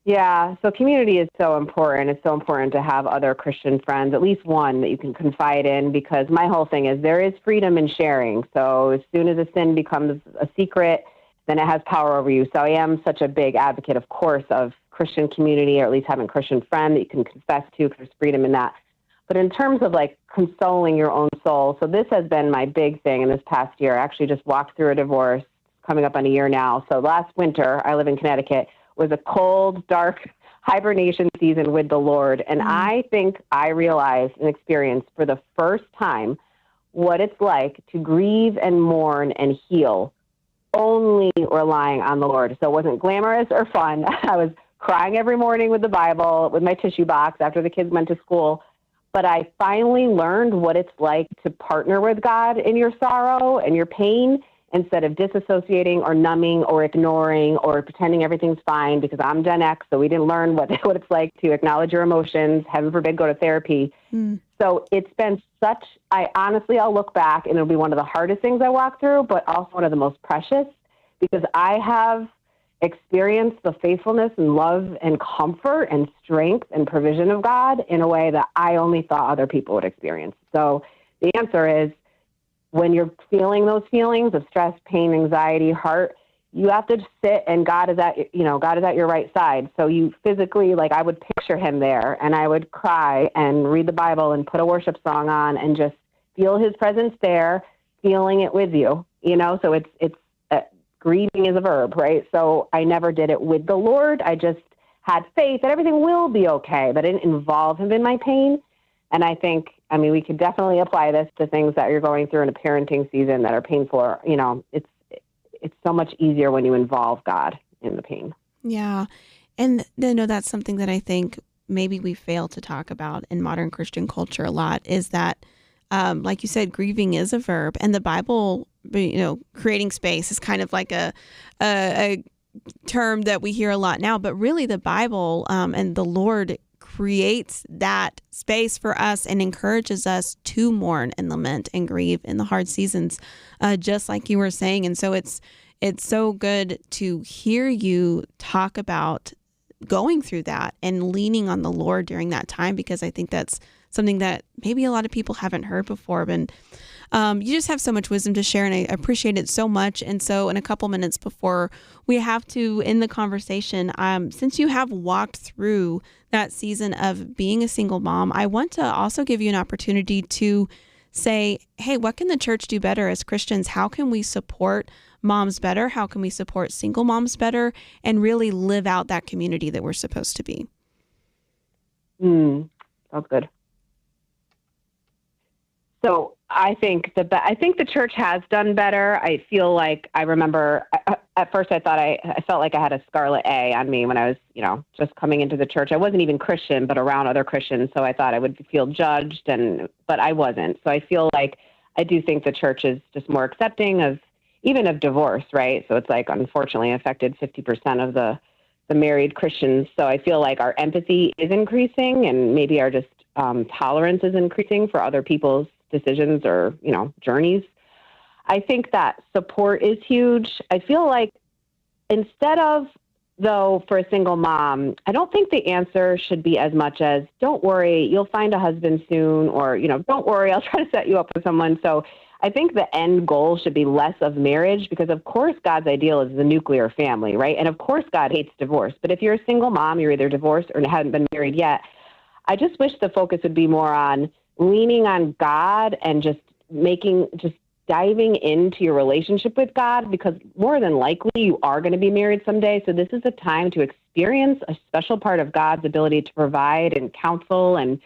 Speaker 4: Yeah, so community is so important. It's so important to have other Christian friends, at least one that you can confide in, because my whole thing is there is freedom in sharing. So as soon as a sin becomes a secret, then it has power over you. So I am such a big advocate, of course, of Christian community, or at least having a Christian friend that you can confess to, because there's freedom in that. But in terms of consoling your own soul, so this has been my big thing in this past year. I actually just walked through a divorce, coming up on a year now. So last winter, I live in Connecticut, was a cold, dark hibernation season with the Lord. And I think I realized and experienced for the first time what it's like to grieve and mourn and heal only relying on the Lord. So it wasn't glamorous or fun. I was crying every morning with the Bible, with my tissue box after the kids went to school. But I finally learned what it's like to partner with God in your sorrow and your pain, instead of disassociating or numbing or ignoring or pretending everything's fine, because I'm Gen X, so we didn't learn what it's like to acknowledge your emotions, heaven forbid, go to therapy. So it's been I'll look back and it'll be one of the hardest things I walk through, but also one of the most precious, because I have experienced the faithfulness and love and comfort and strength and provision of God in a way that I only thought other people would experience. So the answer is, when you're feeling those feelings of stress, pain, anxiety, hurt, you have to sit and God is at your right side. So you physically, like, I would picture him there and I would cry and read the Bible and put a worship song on and just feel his presence there, feeling it with you, so it's grieving is a verb, right? So I never did it with the Lord. I just had faith that everything will be okay, but I didn't involve him in my pain. And I think, we could definitely apply this to things that you're going through in a parenting season that are painful. It's so much easier when you involve God in the pain.
Speaker 3: Yeah. And that's something that I think maybe we fail to talk about in modern Christian culture a lot is that, like you said, grieving is a verb, and the Bible, creating space is kind of like a term that we hear a lot now, but really the Bible and the Lord creates that space for us and encourages us to mourn and lament and grieve in the hard seasons, just like you were saying. And so it's so good to hear you talk about going through that and leaning on the Lord during that time, because I think that's something that maybe a lot of people haven't heard before. And you just have so much wisdom to share, and I appreciate it so much. And so in a couple minutes before we have to end the conversation, since you have walked through that season of being a single mom, I want to also give you an opportunity to say, hey, what can the church do better as Christians? How can we support moms better? How can we support single moms better and really live out that community that we're supposed to be?
Speaker 4: Sounds good. So I think the church has done better. I feel like I remember at first I thought I felt like I had a scarlet A on me when I was, just coming into the church. I wasn't even Christian, but around other Christians. So I thought I would feel judged, but I wasn't. So I feel like I do think the church is just more accepting of divorce, right? So it's like, unfortunately, affected 50% of the married Christians. So I feel like our empathy is increasing, and maybe our just tolerance is increasing for other people's decisions or, journeys. I think that support is huge. I feel like instead of, though, for a single mom, I don't think the answer should be as much as, don't worry, you'll find a husband soon, or, don't worry, I'll try to set you up with someone. So I think the end goal should be less of marriage, because of course God's ideal is the nuclear family, right? And of course God hates divorce. But if you're a single mom, you're either divorced or haven't been married yet, I just wish the focus would be more on leaning on God and just diving into your relationship with God, because more than likely you are going to be married someday. So this is a time to experience a special part of God's ability to provide and counsel and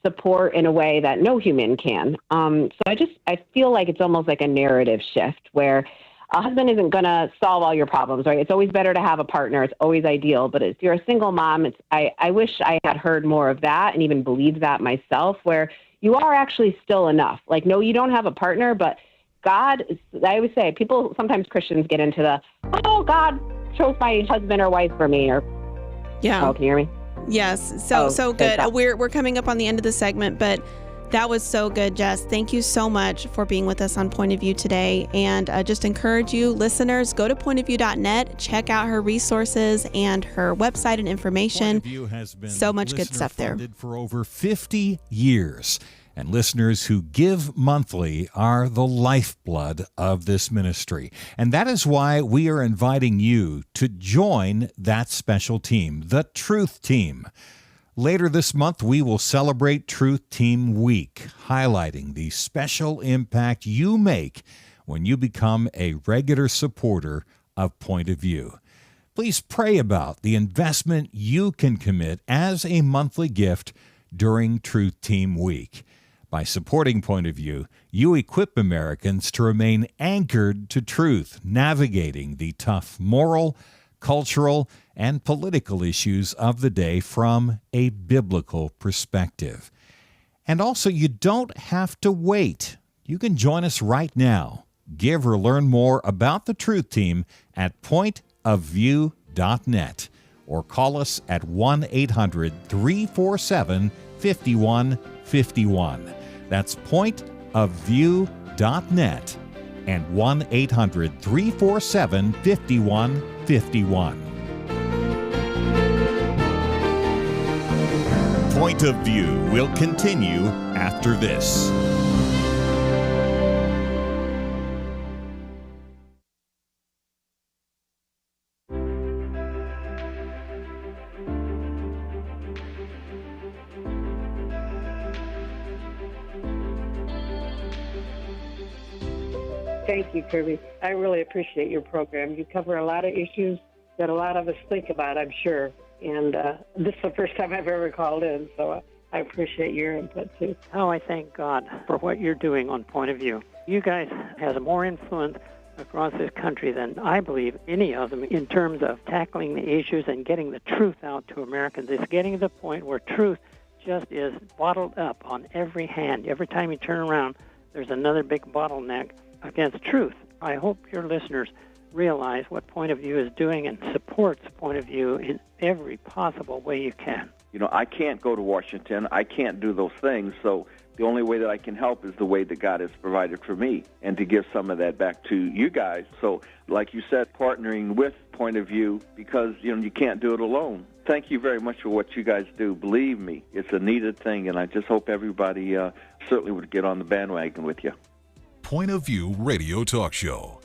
Speaker 4: support in a way that no human can. So I feel like it's almost like a narrative shift where a husband isn't going to solve all your problems, right? It's always better to have a partner. It's always ideal. But if you're a single mom, I wish I had heard more of that and even believed that myself, where you are actually still enough. Like, no, you don't have a partner, but God, I always say, sometimes Christians get into God chose my husband or wife for me, or,
Speaker 3: yeah.
Speaker 4: Oh, can you hear me?
Speaker 3: Yes. So good. We're coming up on the end of the segment, but that was so good, Jess. Thank you so much for being with us on Point of View today. And just encourage you, listeners, go to pointofview.net, check out her resources and her website and information.
Speaker 2: Point of View has been
Speaker 3: so much good stuff there.
Speaker 2: For over 50 years. And listeners who give monthly are the lifeblood of this ministry. And that is why we are inviting you to join that special team, the Truth Team. Later this month, we will celebrate Truth Team Week, highlighting the special impact you make when you become a regular supporter of Point of View. Please pray about the investment you can commit as a monthly gift during Truth Team Week. By supporting Point of View, you equip Americans to remain anchored to truth, navigating the tough moral, cultural, and political issues of the day from a biblical perspective. And also, you don't have to wait. You can join us right now. Give or learn more about the Truth Team at pointofview.net or call us at 1-800-347-5151. That's pointofview.net and 1-800-347-5151. Point of View will continue after this.
Speaker 5: Thank you, Kirby. I really appreciate your program. You cover a lot of issues that a lot of us think about, I'm sure. And this is the first time I've ever called in, so I appreciate your input, too.
Speaker 6: Oh, I thank God for what you're doing on Point of View. You guys have more influence across this country than I believe any of them in terms of tackling the issues and getting the truth out to Americans. It's getting to the point where truth just is bottled up on every hand. Every time you turn around, there's another big bottleneck against truth. I hope your listeners realize what Point of View is doing and supports Point of View in every possible way you can.
Speaker 7: You know, I can't go to Washington. I can't do those things, so the only way that I can help is the way that God has provided for me, and to give some of that back to you guys. So, like you said, partnering with Point of View, because, you know, you can't do it alone. Thank you very much for what you guys do. Believe me, it's a needed thing, and I just hope everybody certainly would get on the bandwagon with you.
Speaker 8: Point of View Radio Talk Show.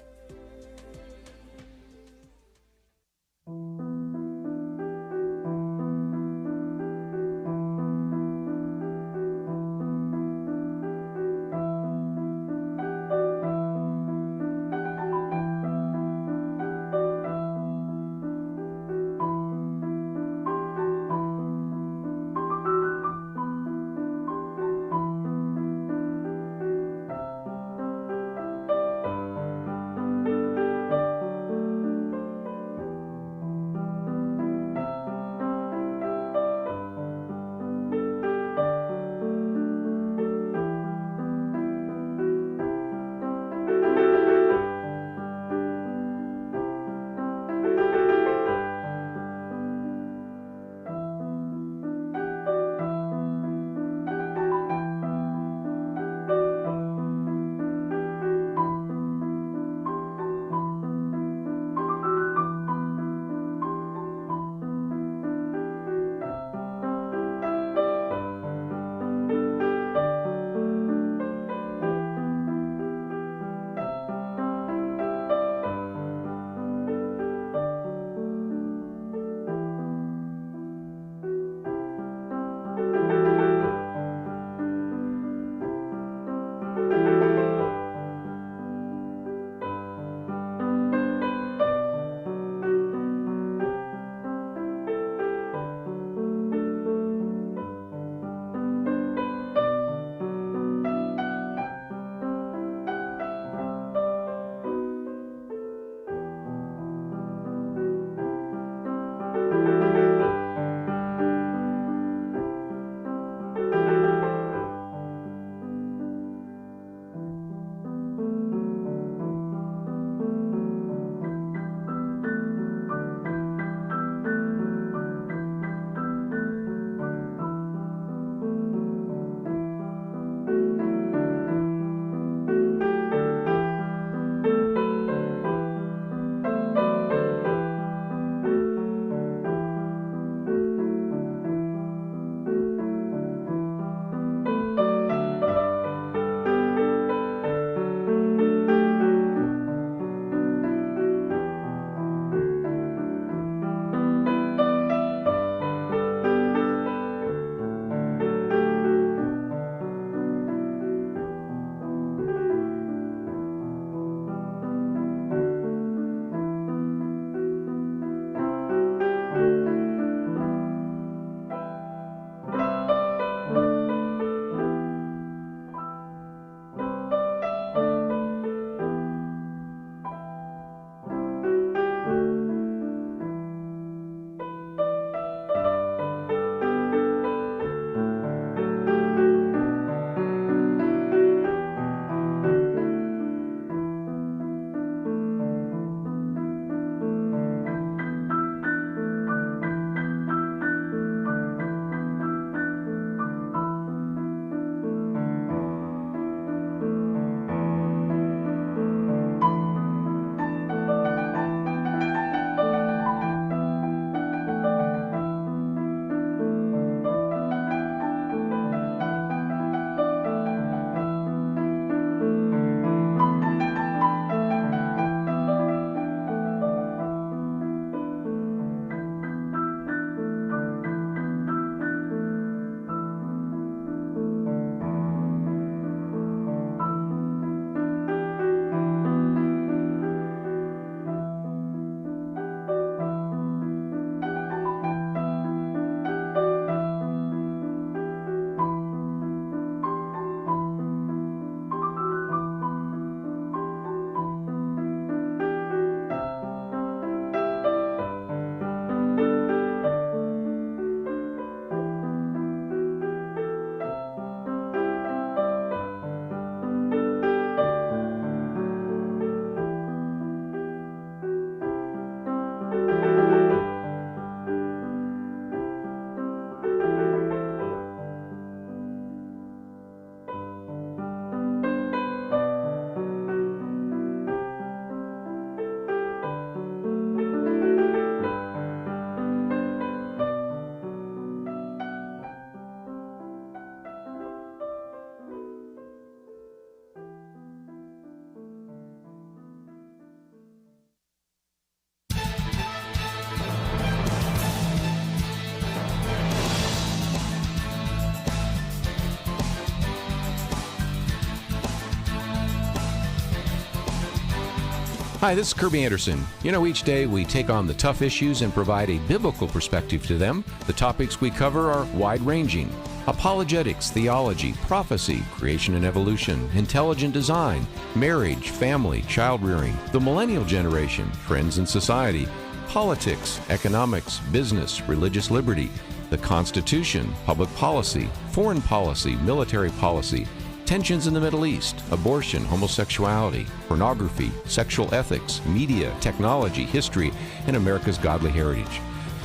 Speaker 1: Hi, this is Kirby Anderson. You know, each day we take on the tough issues and provide a biblical perspective to them. The topics we cover are wide-ranging: apologetics, theology, prophecy, creation and evolution, intelligent design, marriage, family, child-rearing, the millennial generation, trends in society, politics, economics, business, religious liberty, the Constitution, public policy, foreign policy, military policy, tensions in the Middle East, abortion, homosexuality, pornography, sexual ethics, media, technology, history, and America's godly heritage.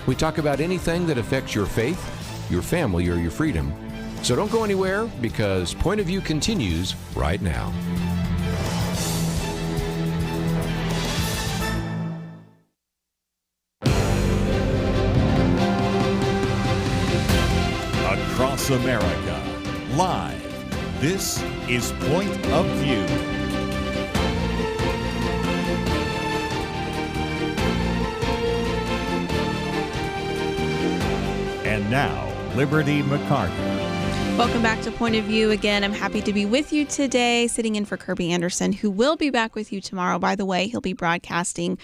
Speaker 1: We talk about anything that affects your faith, your family, or your freedom. So don't go anywhere, because Point of View continues right now.
Speaker 2: Across America, live. This is Point of View. And now, Liberty McArtor.
Speaker 3: Welcome back to Point of View again. I'm happy to be with you today, sitting in for Kirby Anderson, who will be back with you tomorrow. By the way, he'll be broadcasting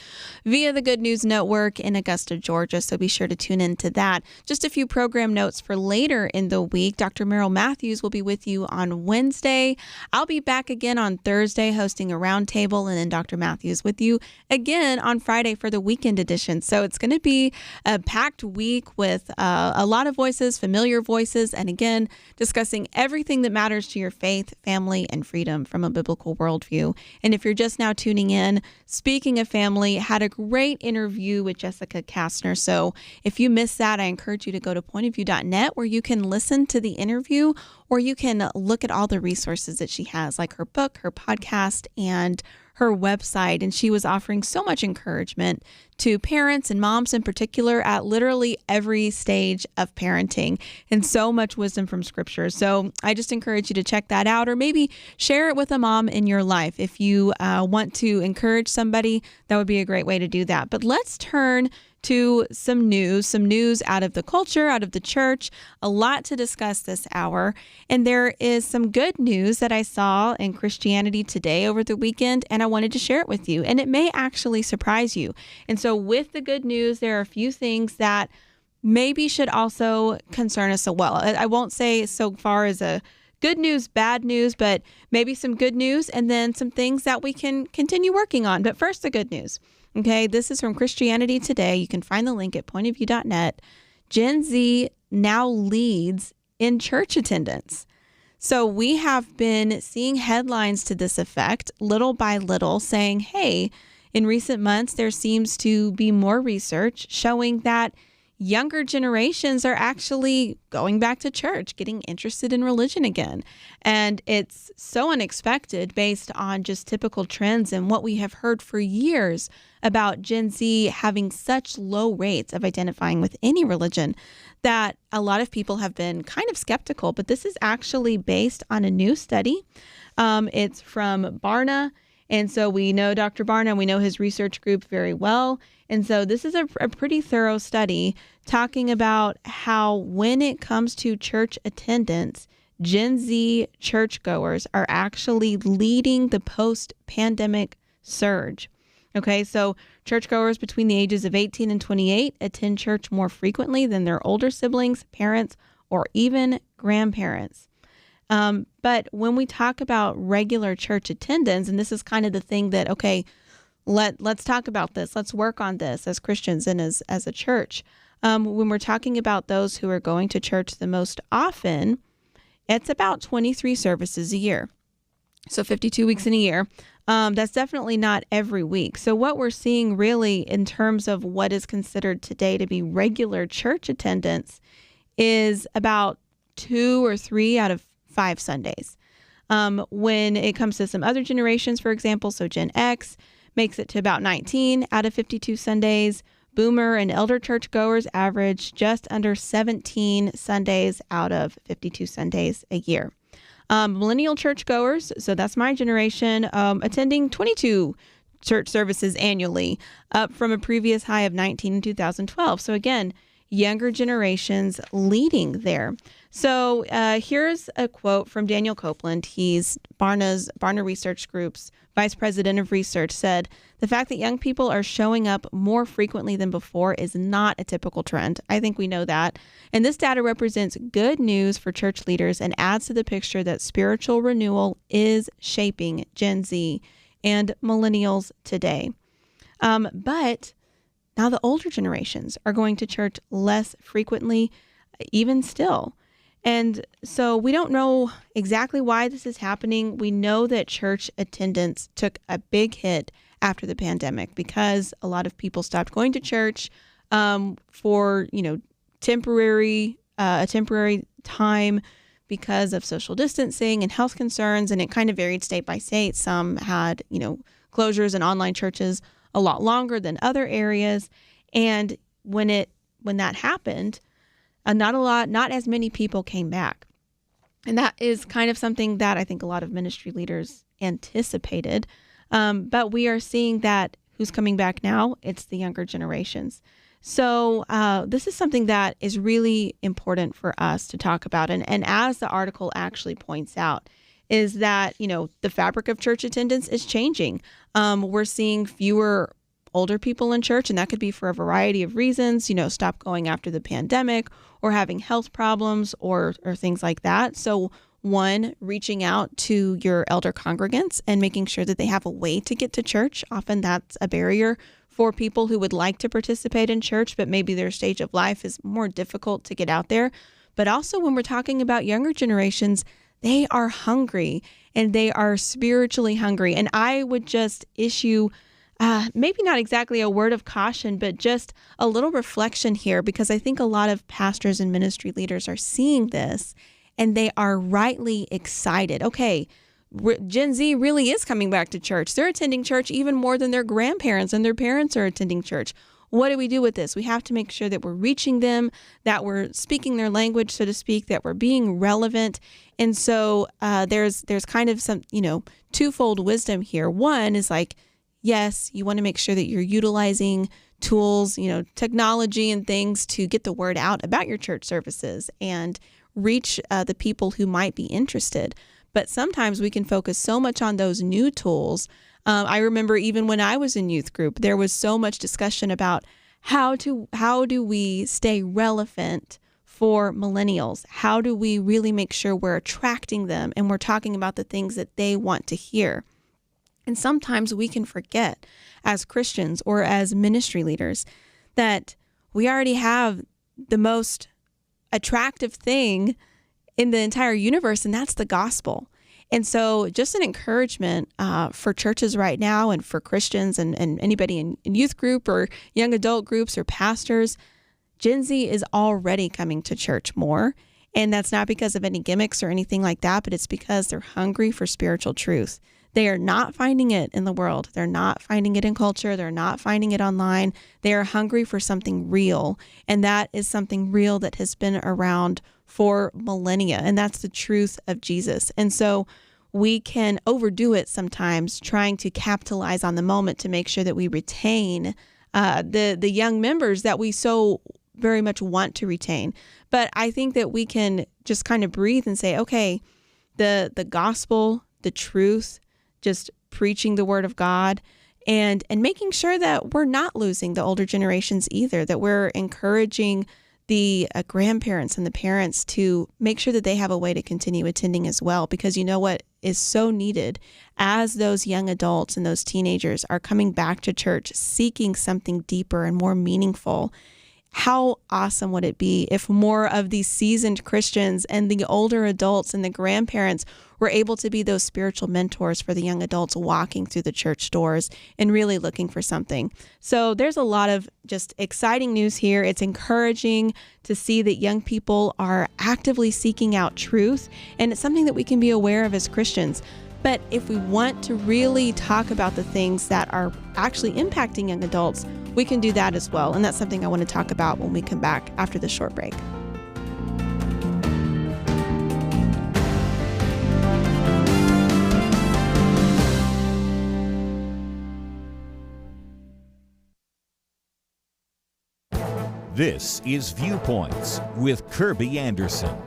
Speaker 3: via the Good News Network in Augusta, Georgia, so be sure to tune in to that. Just a few program notes for later in the week. Dr. Merrill Matthews will be with you on Wednesday. I'll be back again on Thursday hosting a roundtable, and then Dr. Matthews with you again on Friday for the weekend edition. So it's going to be a packed week with a lot of voices, familiar voices, and again, discussing everything that matters to your faith, family, and freedom from a biblical worldview. And if you're just now tuning in, speaking of family, had a great interview with Jessica Kastner. So if you missed that, I encourage you to go to pointofview.net, where you can listen to the interview, or you can look at all the resources that she has, like her book, her podcast, and her website. And she was offering so much encouragement to parents and moms in particular at literally every stage of parenting, and so much wisdom from Scripture. So I just encourage you to check that out, or maybe share it with a mom in your life. If you want to encourage somebody, that would be a great way to do that. But let's turn to some news out of the culture, out of the church. A lot to discuss this hour. And there is some good news that I saw in Christianity Today over the weekend, and I wanted to share it with you. And it may actually surprise you. And so with the good news, there are a few things that maybe should also concern us as well. I won't say so far as a good news, bad news, but maybe some good news and then some things that we can continue working on. But first, the good news. Okay, this is from Christianity Today. You can find the link at pointofview.net. Gen Z now leads in church attendance. So we have been seeing headlines to this effect, little by little, saying, hey, in recent months, there seems to be more research showing that younger generations are actually going back to church, getting interested in religion again. And it's so unexpected based on just typical trends and what we have heard for years about Gen Z having such low rates of identifying with any religion that a lot of people have been kind of skeptical. But this is actually based on a new study. It's from Barna. And so we know Dr. Barna, we know his research group very well. And so this is a pretty thorough study talking about how when it comes to church attendance, Gen Z churchgoers are actually leading the post-pandemic surge. Okay, so churchgoers between the ages of 18 and 28 attend church more frequently than their older siblings, parents, or even grandparents. But when we talk about regular church attendance, and this is kind of the thing that, okay, let's talk about this. Let's work on this as Christians and as a church. When we're talking about those who are going to church the most often, it's about 23 services a year. So 52 weeks in a year. That's definitely not every week. So what we're seeing really in terms of what is considered today to be regular church attendance is about 2 or 3 out of 5 Sundays. When it comes to some other generations, for example, so Gen X makes it to about 19 out of 52 Sundays. Boomer and elder churchgoers average just under 17 Sundays out of 52 Sundays a year. Millennial churchgoers, so that's my generation, attending 22 church services annually, up from a previous high of 19 in 2012. So again, younger generations leading there. So here's a quote from Daniel Copeland. He's Barna Research Group's vice president of research, said, "The fact that young people are showing up more frequently than before is not a typical trend." I think we know that. And this data represents good news for church leaders and adds to the picture that spiritual renewal is shaping Gen Z and millennials today. But now the older generations are going to church less frequently, even still. And so we don't know exactly why this is happening. We know that church attendance took a big hit after the pandemic because a lot of people stopped going to church for, temporary time because of social distancing and health concerns. And it kind of varied state by state. Some had, closures in online churches a lot longer than other areas. And when that happened, not as many people came back. And that is kind of something that I think a lot of ministry leaders anticipated. But we are seeing that who's coming back now? It's the younger generations. So this is something that is really important for us to talk about. And as the article actually points out, is that, the fabric of church attendance is changing. We're seeing fewer older people in church, and that could be for a variety of reasons, stop going after the pandemic or having health problems or things like that. So one, reaching out to your elder congregants and making sure that they have a way to get to church. Often that's a barrier for people who would like to participate in church, but maybe their stage of life is more difficult to get out there. But also when we're talking about younger generations, they are hungry and they are spiritually hungry. And I would just issue maybe not exactly a word of caution, but just a little reflection here, because I think a lot of pastors and ministry leaders are seeing this and they are rightly excited. Okay, Gen Z really is coming back to church. They're attending church even more than their grandparents and their parents are attending church. What do we do with this? We have to make sure that we're reaching them, that we're speaking their language, so to speak, that we're being relevant. And so there's kind of some, twofold wisdom here. One is like, yes, you want to make sure that you're utilizing tools, technology and things to get the word out about your church services and reach the people who might be interested. But sometimes we can focus so much on those new tools. I remember even when I was in youth group, there was so much discussion about how do we stay relevant for millennials? How do we really make sure we're attracting them and we're talking about the things that they want to hear? And sometimes we can forget as Christians or as ministry leaders that we already have the most attractive thing in the entire universe, and that's the gospel. And so just an encouragement for churches right now and for Christians and anybody in youth group or young adult groups or pastors, Gen Z is already coming to church more. And that's not because of any gimmicks or anything like that, but it's because they're hungry for spiritual truth. They are not finding it in the world. They're not finding it in culture. They're not finding it online. They are hungry for something real. And that is something real that has been around for millennia. And that's the truth of Jesus. And so we can overdo it sometimes, trying to capitalize on the moment to make sure that we retain the young members that we so very much want to retain. But I think that we can just kind of breathe and say, okay, the gospel, the truth, just preaching the word of God and making sure that we're not losing the older generations either, that we're encouraging the grandparents and the parents to make sure that they have a way to continue attending as well. Because you know what is so needed as those young adults and those teenagers are coming back to church, seeking something deeper and more meaningful. How awesome would it be if more of these seasoned Christians and the older adults and the grandparents were able to be those spiritual mentors for the young adults walking through the church doors and really looking for something. So there's a lot of just exciting news here. It's encouraging to see that young people are actively seeking out truth, and it's something that we can be aware of as Christians. But if we want to really talk about the things that are actually impacting young adults, we can do that as well. And that's something I want to talk about when we come back after this short break.
Speaker 2: This is Viewpoints with Kirby Anderson.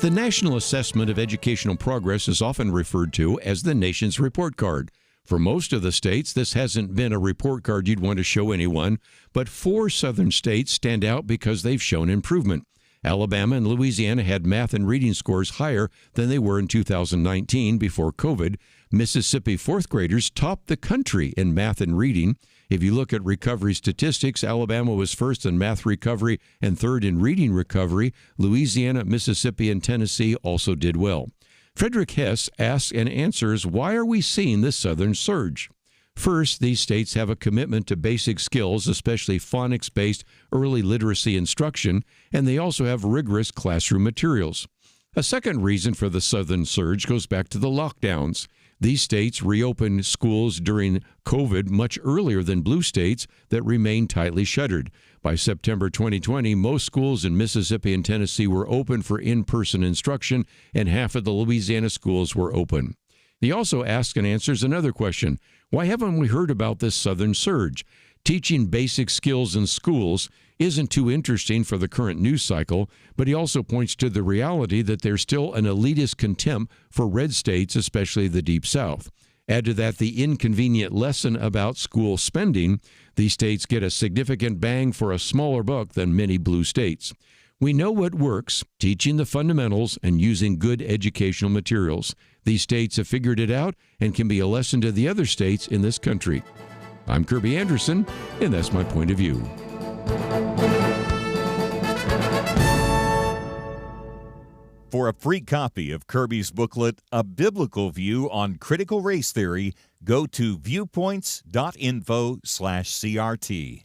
Speaker 1: The National Assessment of Educational Progress is often referred to as the nation's report card. For most of the states, this hasn't been a report card you'd want to show anyone, but 4 southern states stand out because they've shown improvement. Alabama and Louisiana had math and reading scores higher than they were in 2019 before COVID. Mississippi fourth graders topped the country in math and reading. If you look at recovery statistics, Alabama was first in math recovery and third in reading recovery. Louisiana, Mississippi, and Tennessee also did well. Frederick Hess asks and answers, why are we seeing this southern surge? First, these states have a commitment to basic skills, especially phonics-based early literacy instruction, and they also have rigorous classroom materials. A second reason for the southern surge goes back to the lockdowns. These states reopened schools during COVID much earlier than blue states that remained tightly shuttered. By September 2020, most schools in Mississippi and Tennessee were open for in-person instruction, and half of the Louisiana schools were open. He also asks and answers another question. Why haven't we heard about this southern surge? Teaching basic skills in schools isn't too interesting for the current news cycle, but he also points to the reality that there's still an elitist contempt for red states, especially the Deep South. Add to that the inconvenient lesson about school spending. These states get a significant bang for a smaller buck than many blue states. We know what works, teaching the fundamentals and using good educational materials. These states have figured it out and can be a lesson to the other states in this country. I'm Kirby Anderson, and that's my point of view.
Speaker 2: For a free copy of Kirby's booklet, A Biblical View on Critical Race Theory, go to viewpoints.info/CRT.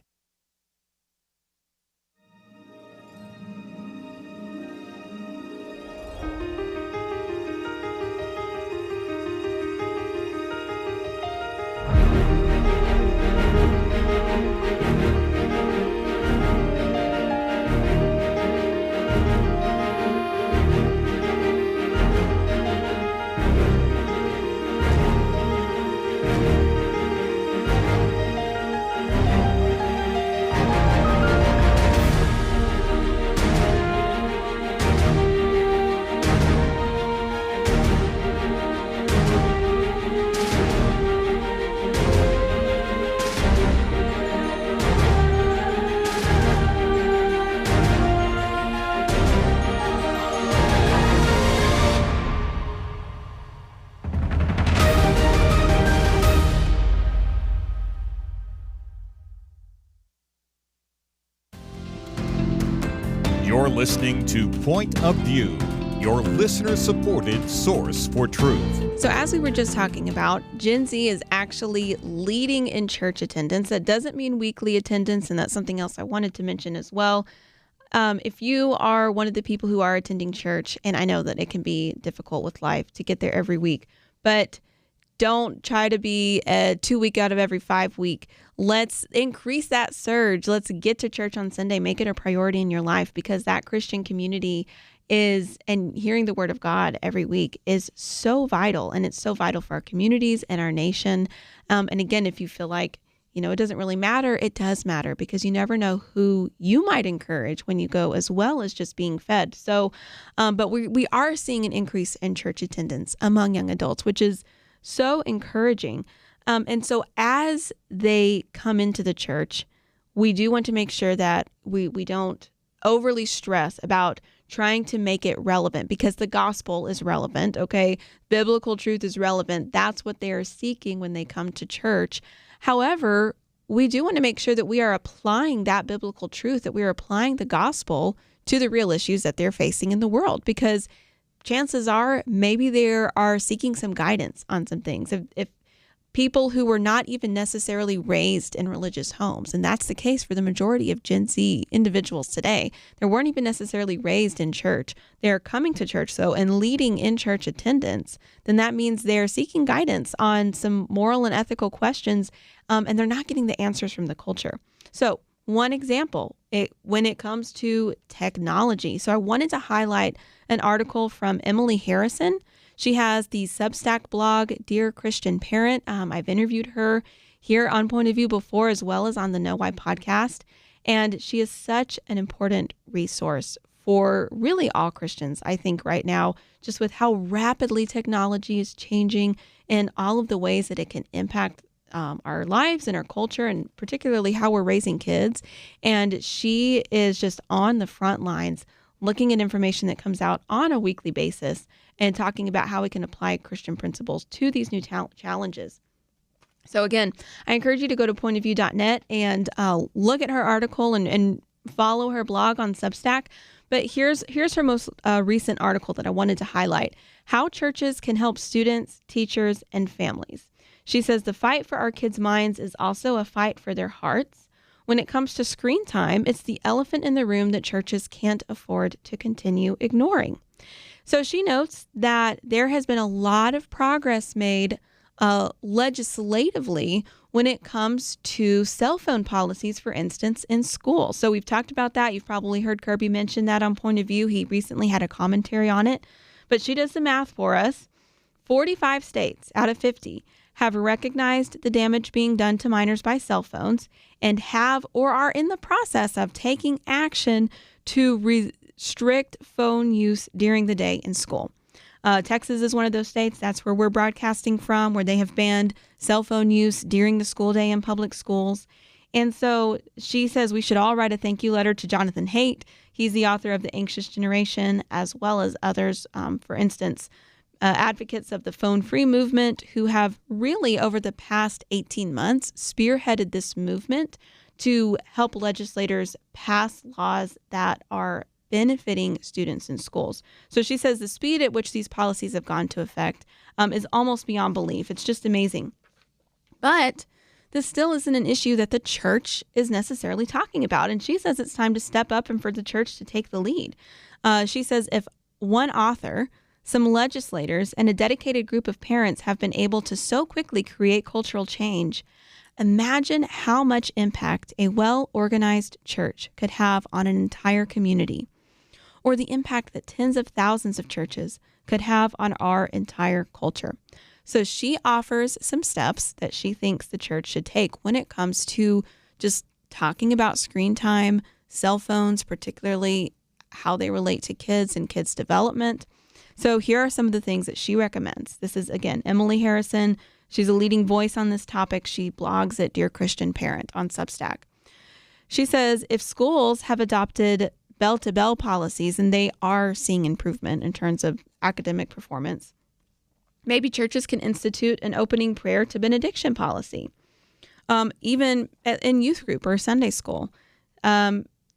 Speaker 2: You're listening to Point of View, your listener-supported source for truth.
Speaker 3: So as we were just talking about, Gen Z is actually leading in church attendance. That doesn't mean weekly attendance, and that's something else I wanted to mention as well. If you are one of the people who are attending church, and I know that it can be difficult with life to get there every week, but don't try to be a 2 week out of every 5 week. Let's increase that surge. Let's get to church on Sunday. Make it a priority in your life, because that Christian community is, and hearing the word of God every week is so vital. And it's so vital for our communities and our nation. And again, if you feel like, it doesn't really matter, it does matter, because you never know who you might encourage when you go, as well as just being fed. So, but we are seeing an increase in church attendance among young adults, which is so encouraging. And so as they come into the church, we do want to make sure that we don't overly stress about trying to make it relevant, because the gospel is relevant, okay? Biblical truth is relevant. That's what they are seeking when they come to church. However, we do want to make sure that we are applying that biblical truth, that we are applying the gospel to the real issues that they're facing in the world, because chances are maybe they are seeking some guidance on some things. If people who were not even necessarily raised in religious homes, and that's the case for the majority of Gen Z individuals today, they weren't even necessarily raised in church. They're coming to church, and leading in church attendance, then that means they're seeking guidance on some moral and ethical questions, and they're not getting the answers from the culture. So one example, when it comes to technology. So I wanted to highlight an article from Emily Harrison. She has the Substack blog, Dear Christian Parent. I've interviewed her here on Point of View before, as well as on the Know Why podcast. And she is such an important resource for really all Christians, I think, right now, just with how rapidly technology is changing and all of the ways that it can impact our lives and our culture, and particularly how we're raising kids. And she is just on the front lines looking at information that comes out on a weekly basis and talking about how we can apply Christian principles to these new challenges. So again, I encourage you to go to pointofview.net and look at her article and follow her blog on Substack. But here's her most recent article that I wanted to highlight: How Churches Can Help Students, Teachers, and Families. She says the fight for our kids' minds is also a fight for their hearts. When it comes to screen time, it's the elephant in the room that churches can't afford to continue ignoring. So she notes that there has been a lot of progress made legislatively when it comes to cell phone policies, for instance, in school. So we've talked about that. You've probably heard Kirby mention that on Point of View. He recently had a commentary on it. But she does the math for us. 45 states out of 50 have recognized the damage being done to minors by cell phones and have or are in the process of taking action to restrict phone use during the day in school. Texas is one of those states. That's where we're broadcasting from, where they have banned cell phone use during the school day in public schools. And so she says we should all write a thank you letter to Jonathan Haidt. He's the author of The Anxious Generation, as well as others, for instance, advocates of the phone-free movement, who have really, over the past 18 months, spearheaded this movement to help legislators pass laws that are benefiting students in schools. So she says the speed at which these policies have gone into effect is almost beyond belief. It's just amazing. But this still isn't an issue that the church is necessarily talking about. And she says it's time to step up and for the church to take the lead. She says if one author, some legislators, and a dedicated group of parents have been able to so quickly create cultural change, imagine how much impact a well-organized church could have on an entire community, or the impact that tens of thousands of churches could have on our entire culture. So she offers some steps that she thinks the church should take when it comes to just talking about screen time, cell phones, particularly how they relate to kids and kids' development. So here are some of the things that she recommends. This is, again, Emily Harrison. She's a leading voice on this topic. She blogs at Dear Christian Parent on Substack. She says if schools have adopted bell-to-bell policies, and they are seeing improvement in terms of academic performance, maybe churches can institute an opening prayer to benediction policy, even in youth group or Sunday school.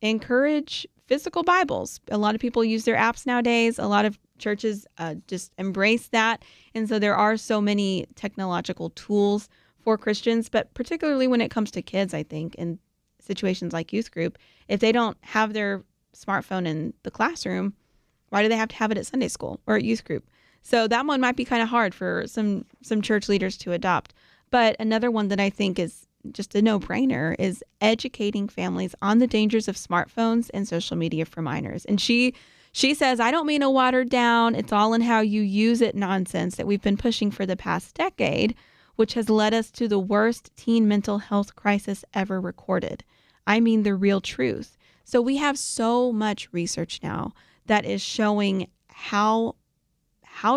Speaker 3: Encourage physical Bibles. A lot of people use their apps nowadays. A lot of churches just embrace that. And so there are so many technological tools for Christians, but particularly when it comes to kids, I think, in situations like youth group, if they don't have their smartphone in the classroom, why do they have to have it at Sunday school or at youth group? So that one might be kind of hard for some church leaders to adopt. But another one that I think is just a no-brainer is educating families on the dangers of smartphones and social media for minors. And she says, I don't mean a watered down, it's all in how you use it nonsense that we've been pushing for the past decade, which has led us to the worst teen mental health crisis ever recorded. I mean the real truth. So we have so much research now that is showing how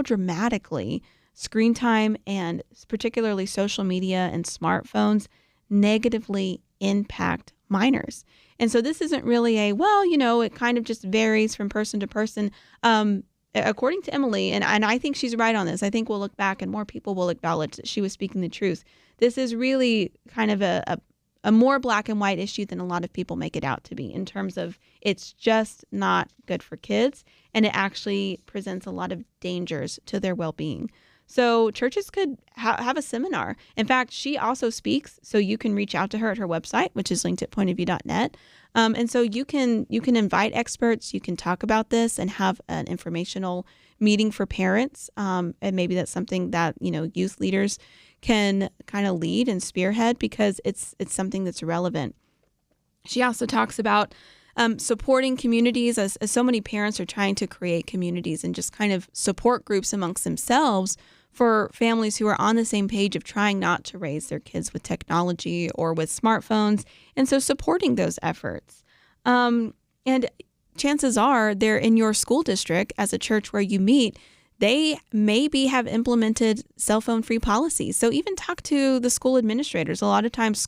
Speaker 3: dramatically screen time and particularly social media and smartphones negatively impact minors. And so this isn't really it kind of just varies from person to person. According to Emily, and I think she's right on this, I think we'll look back and more people will acknowledge that she was speaking the truth. This is really kind of a more black and white issue than a lot of people make it out to be, in terms of it's just not good for kids, and it actually presents a lot of dangers to their well-being. So churches could have a seminar. In fact, she also speaks, so you can reach out to her at her website, which is linked at pointofview.net. And so you can invite experts, you can talk about this and have an informational meeting for parents. And maybe that's something that, youth leaders can kind of lead and spearhead, because it's something that's relevant. She also talks about supporting communities, as so many parents are trying to create communities and just kind of support groups amongst themselves for families who are on the same page of trying not to raise their kids with technology or with smartphones. And so supporting those efforts. And chances are they're in your school district as a church where you meet. They maybe have implemented cell phone free policies. So even talk to the school administrators. A lot of times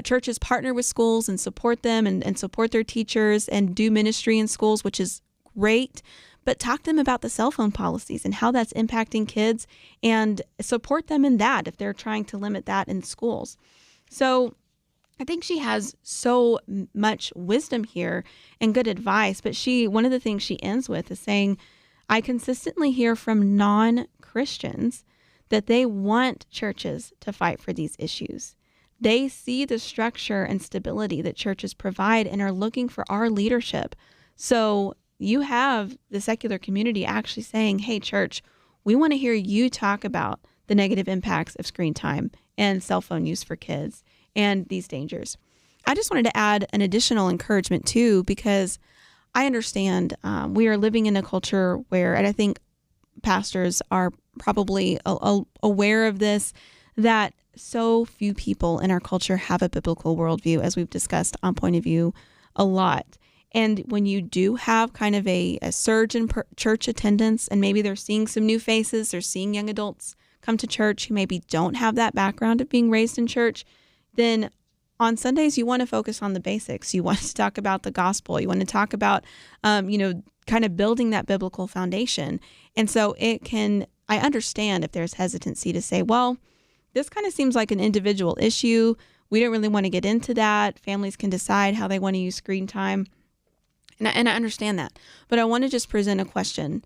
Speaker 3: churches partner with schools and support them and support their teachers and do ministry in schools, which is great. But talk to them about the cell phone policies and how that's impacting kids and support them in that if they're trying to limit that in schools. So I think she has so much wisdom here and good advice. But one of the things she ends with is saying, I consistently hear from non-Christians that they want churches to fight for these issues. They see the structure and stability that churches provide and are looking for our leadership. So you have the secular community actually saying, hey, church, we want to hear you talk about the negative impacts of screen time and cell phone use for kids and these dangers. I just wanted to add an additional encouragement too, because I understand we are living in a culture where, and I think pastors are probably aware of this, that so few people in our culture have a biblical worldview, as we've discussed on Point of View a lot. And when you do have kind of a surge in church attendance, and maybe they're seeing some new faces, they're seeing young adults come to church who maybe don't have that background of being raised in church, then on Sundays, you want to focus on the basics. You want to talk about the gospel. You want to talk about, kind of building that biblical foundation. And so I understand if there's hesitancy to say, well, this kind of seems like an individual issue. We don't really want to get into that. Families can decide how they want to use screen time. And I understand that. But I want to just present a question.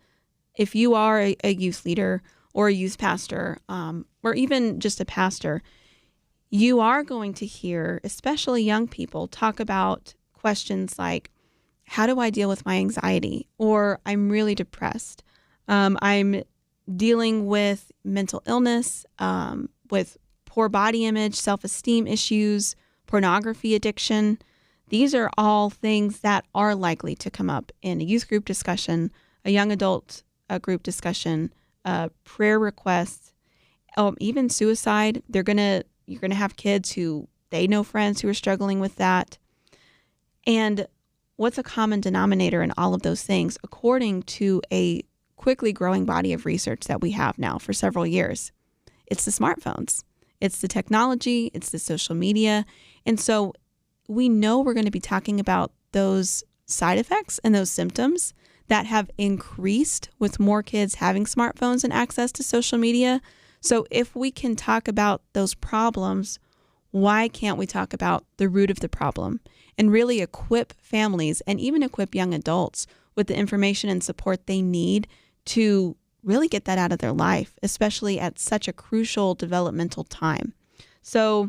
Speaker 3: If you are a youth leader or a youth pastor, or even just a pastor, you are going to hear, especially young people, talk about questions like, how do I deal with my anxiety? Or I'm really depressed. I'm dealing with mental illness, with poor body image, self-esteem issues, pornography addiction. These are all things that are likely to come up in a youth group discussion, a young adult group discussion, prayer requests, even suicide. You're going to have kids who they know friends who are struggling with that. And what's a common denominator in all of those things, according to a quickly growing body of research that we have now for several years? It's the smartphones. It's the technology. It's the social media. And so we know we're going to be talking about those side effects and those symptoms that have increased with more kids having smartphones and access to social media. So if we can talk about those problems, why can't we talk about the root of the problem and really equip families and even equip young adults with the information and support they need to really get that out of their life, especially at such a crucial developmental time? So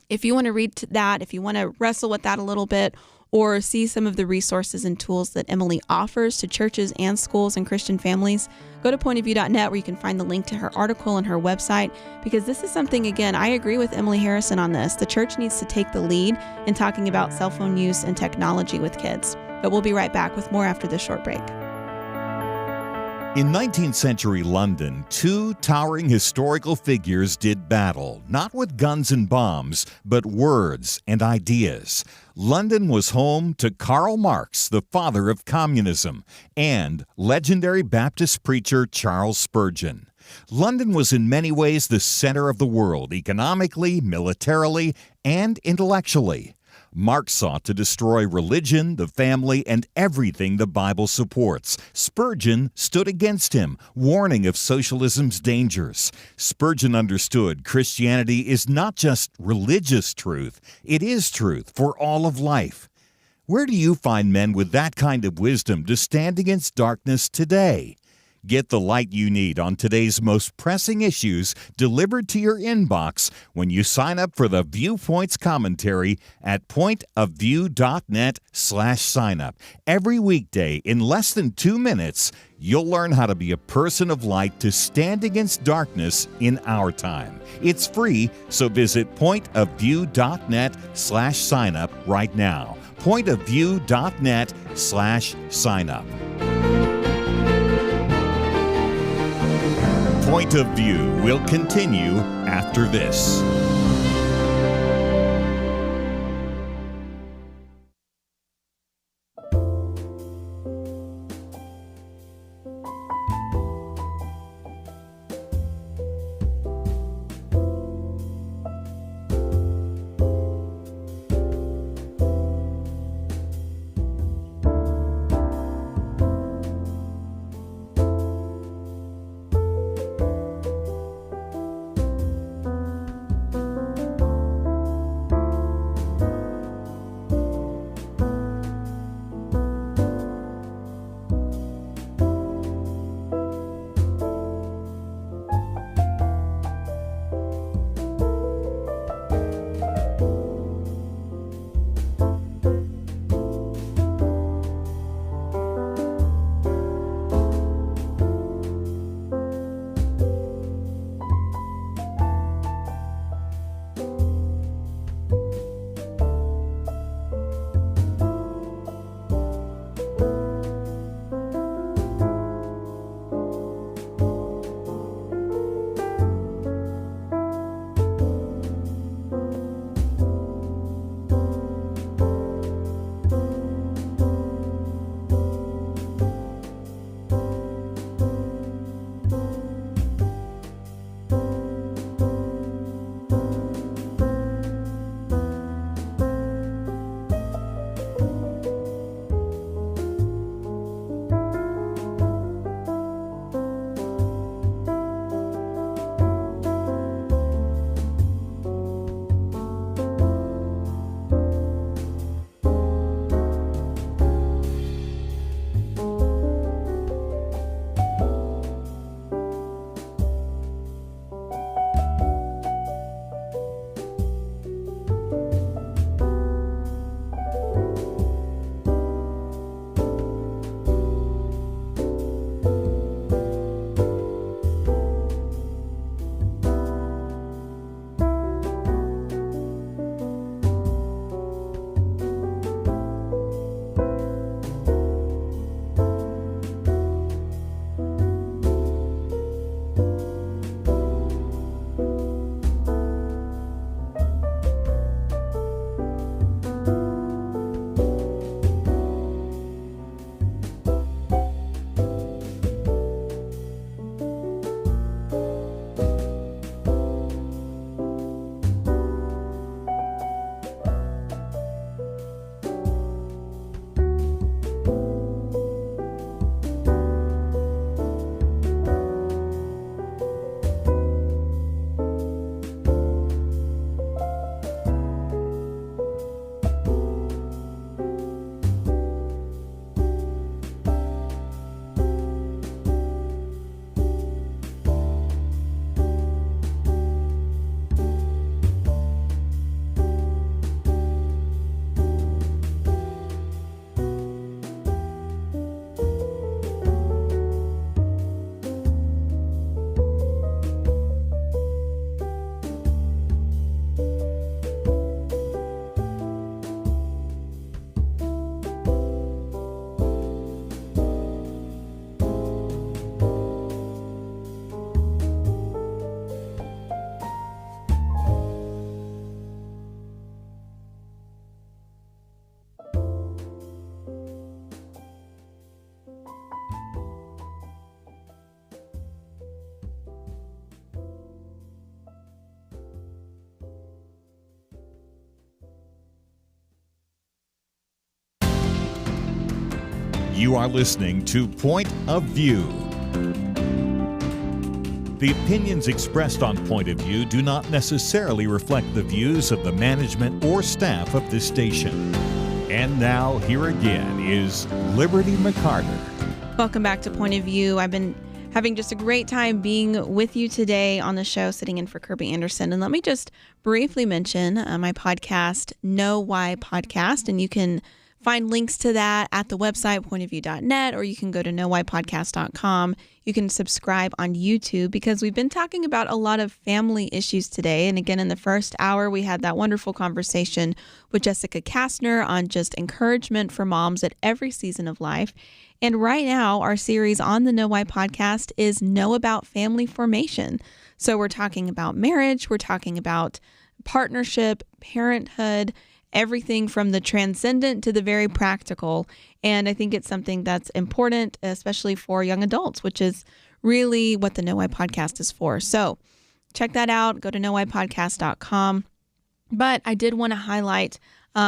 Speaker 3: if you want to read that, if you want to wrestle with that a little bit, or see some of the resources and tools that Emily offers to churches and schools and Christian families, go to pointofview.net where you can find the link to her article and her website, because this is something, again, I agree with Emily Harrison on this. The church needs to take the lead in talking about cell phone use and technology with kids. But we'll be right back with more after this short break.
Speaker 2: In 19th century London, two towering historical figures did battle, not with guns and bombs, but words and ideas. London was home to Karl Marx, the father of communism, and legendary Baptist preacher Charles Spurgeon. London was in many ways the center of the world, economically, militarily, and intellectually. Marx sought to destroy religion, the family, and everything the Bible supports. Spurgeon stood against him, warning of socialism's dangers. Spurgeon understood Christianity is not just religious truth, it is truth for all of life. Where do you find men with that kind of wisdom to stand against darkness today? Get the light you need on today's most pressing issues delivered to your inbox when you sign up for the Viewpoints commentary at pointofview.net/signup. Every weekday, in less than 2 minutes, you'll learn how to be a person of light to stand against darkness in our time. It's free, so visit pointofview.net/signup right now. pointofview.net/signup. Point of View will continue after this. You are listening to Point of View. The opinions expressed on Point of View do not necessarily reflect the views of the management or staff of this station. And now, here again is Liberty McArtor.
Speaker 3: Welcome back to Point of View. I've been having just a great time being with you today on the show, sitting in for Kirby Anderson. And let me just briefly mention my podcast, Know Why Podcast, and you can find links to that at the website, pointofview.net, or you can go to knowwhypodcast.com. You can subscribe on YouTube because we've been talking about a lot of family issues today. And again, in the first hour, we had that wonderful conversation with Jessica Kastner on just encouragement for moms at every season of life. And right now, our series on the Know Why podcast is Know About Family Formation. So we're talking about marriage, we're talking about partnership, parenthood, everything from the transcendent to the very practical. And I think it's something that's important, especially for young adults, which is really what the Know Why podcast is for. So check that out. Go to knowwhypodcast.com. But I did want to highlight,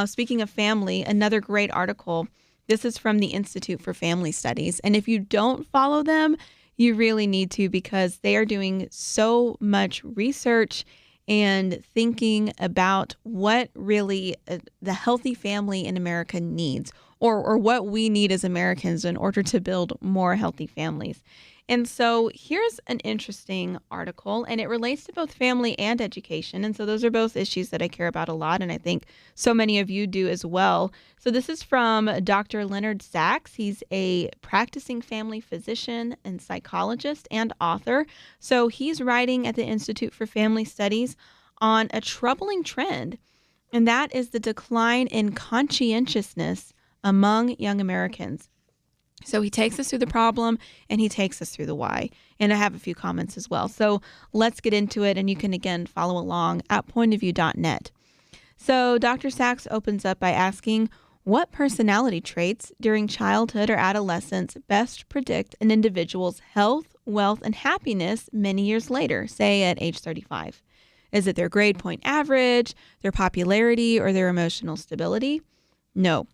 Speaker 3: speaking of family, another great article. This is from the Institute for Family Studies. And if you don't follow them, you really need to, because they are doing so much research and thinking about what really the healthy family in America needs, or what we need as Americans in order to build more healthy families. And so here's an interesting article, and it relates to both family and education. And so those are both issues that I care about a lot, and I think so many of you do as well. So this is from Dr. Leonard Sachs. He's a practicing family physician and psychologist and author. So he's writing at the Institute for Family Studies on a troubling trend, and that is the decline in conscientiousness among young Americans. So he takes us through the problem and he takes us through the why. And I have a few comments as well. So let's get into it. And you can, again, follow along at pointofview.net. So Dr. Sachs opens up by asking, what personality traits during childhood or adolescence best predict an individual's health, wealth, and happiness many years later, say at age 35? Is it their grade point average, their popularity, or their emotional stability? No.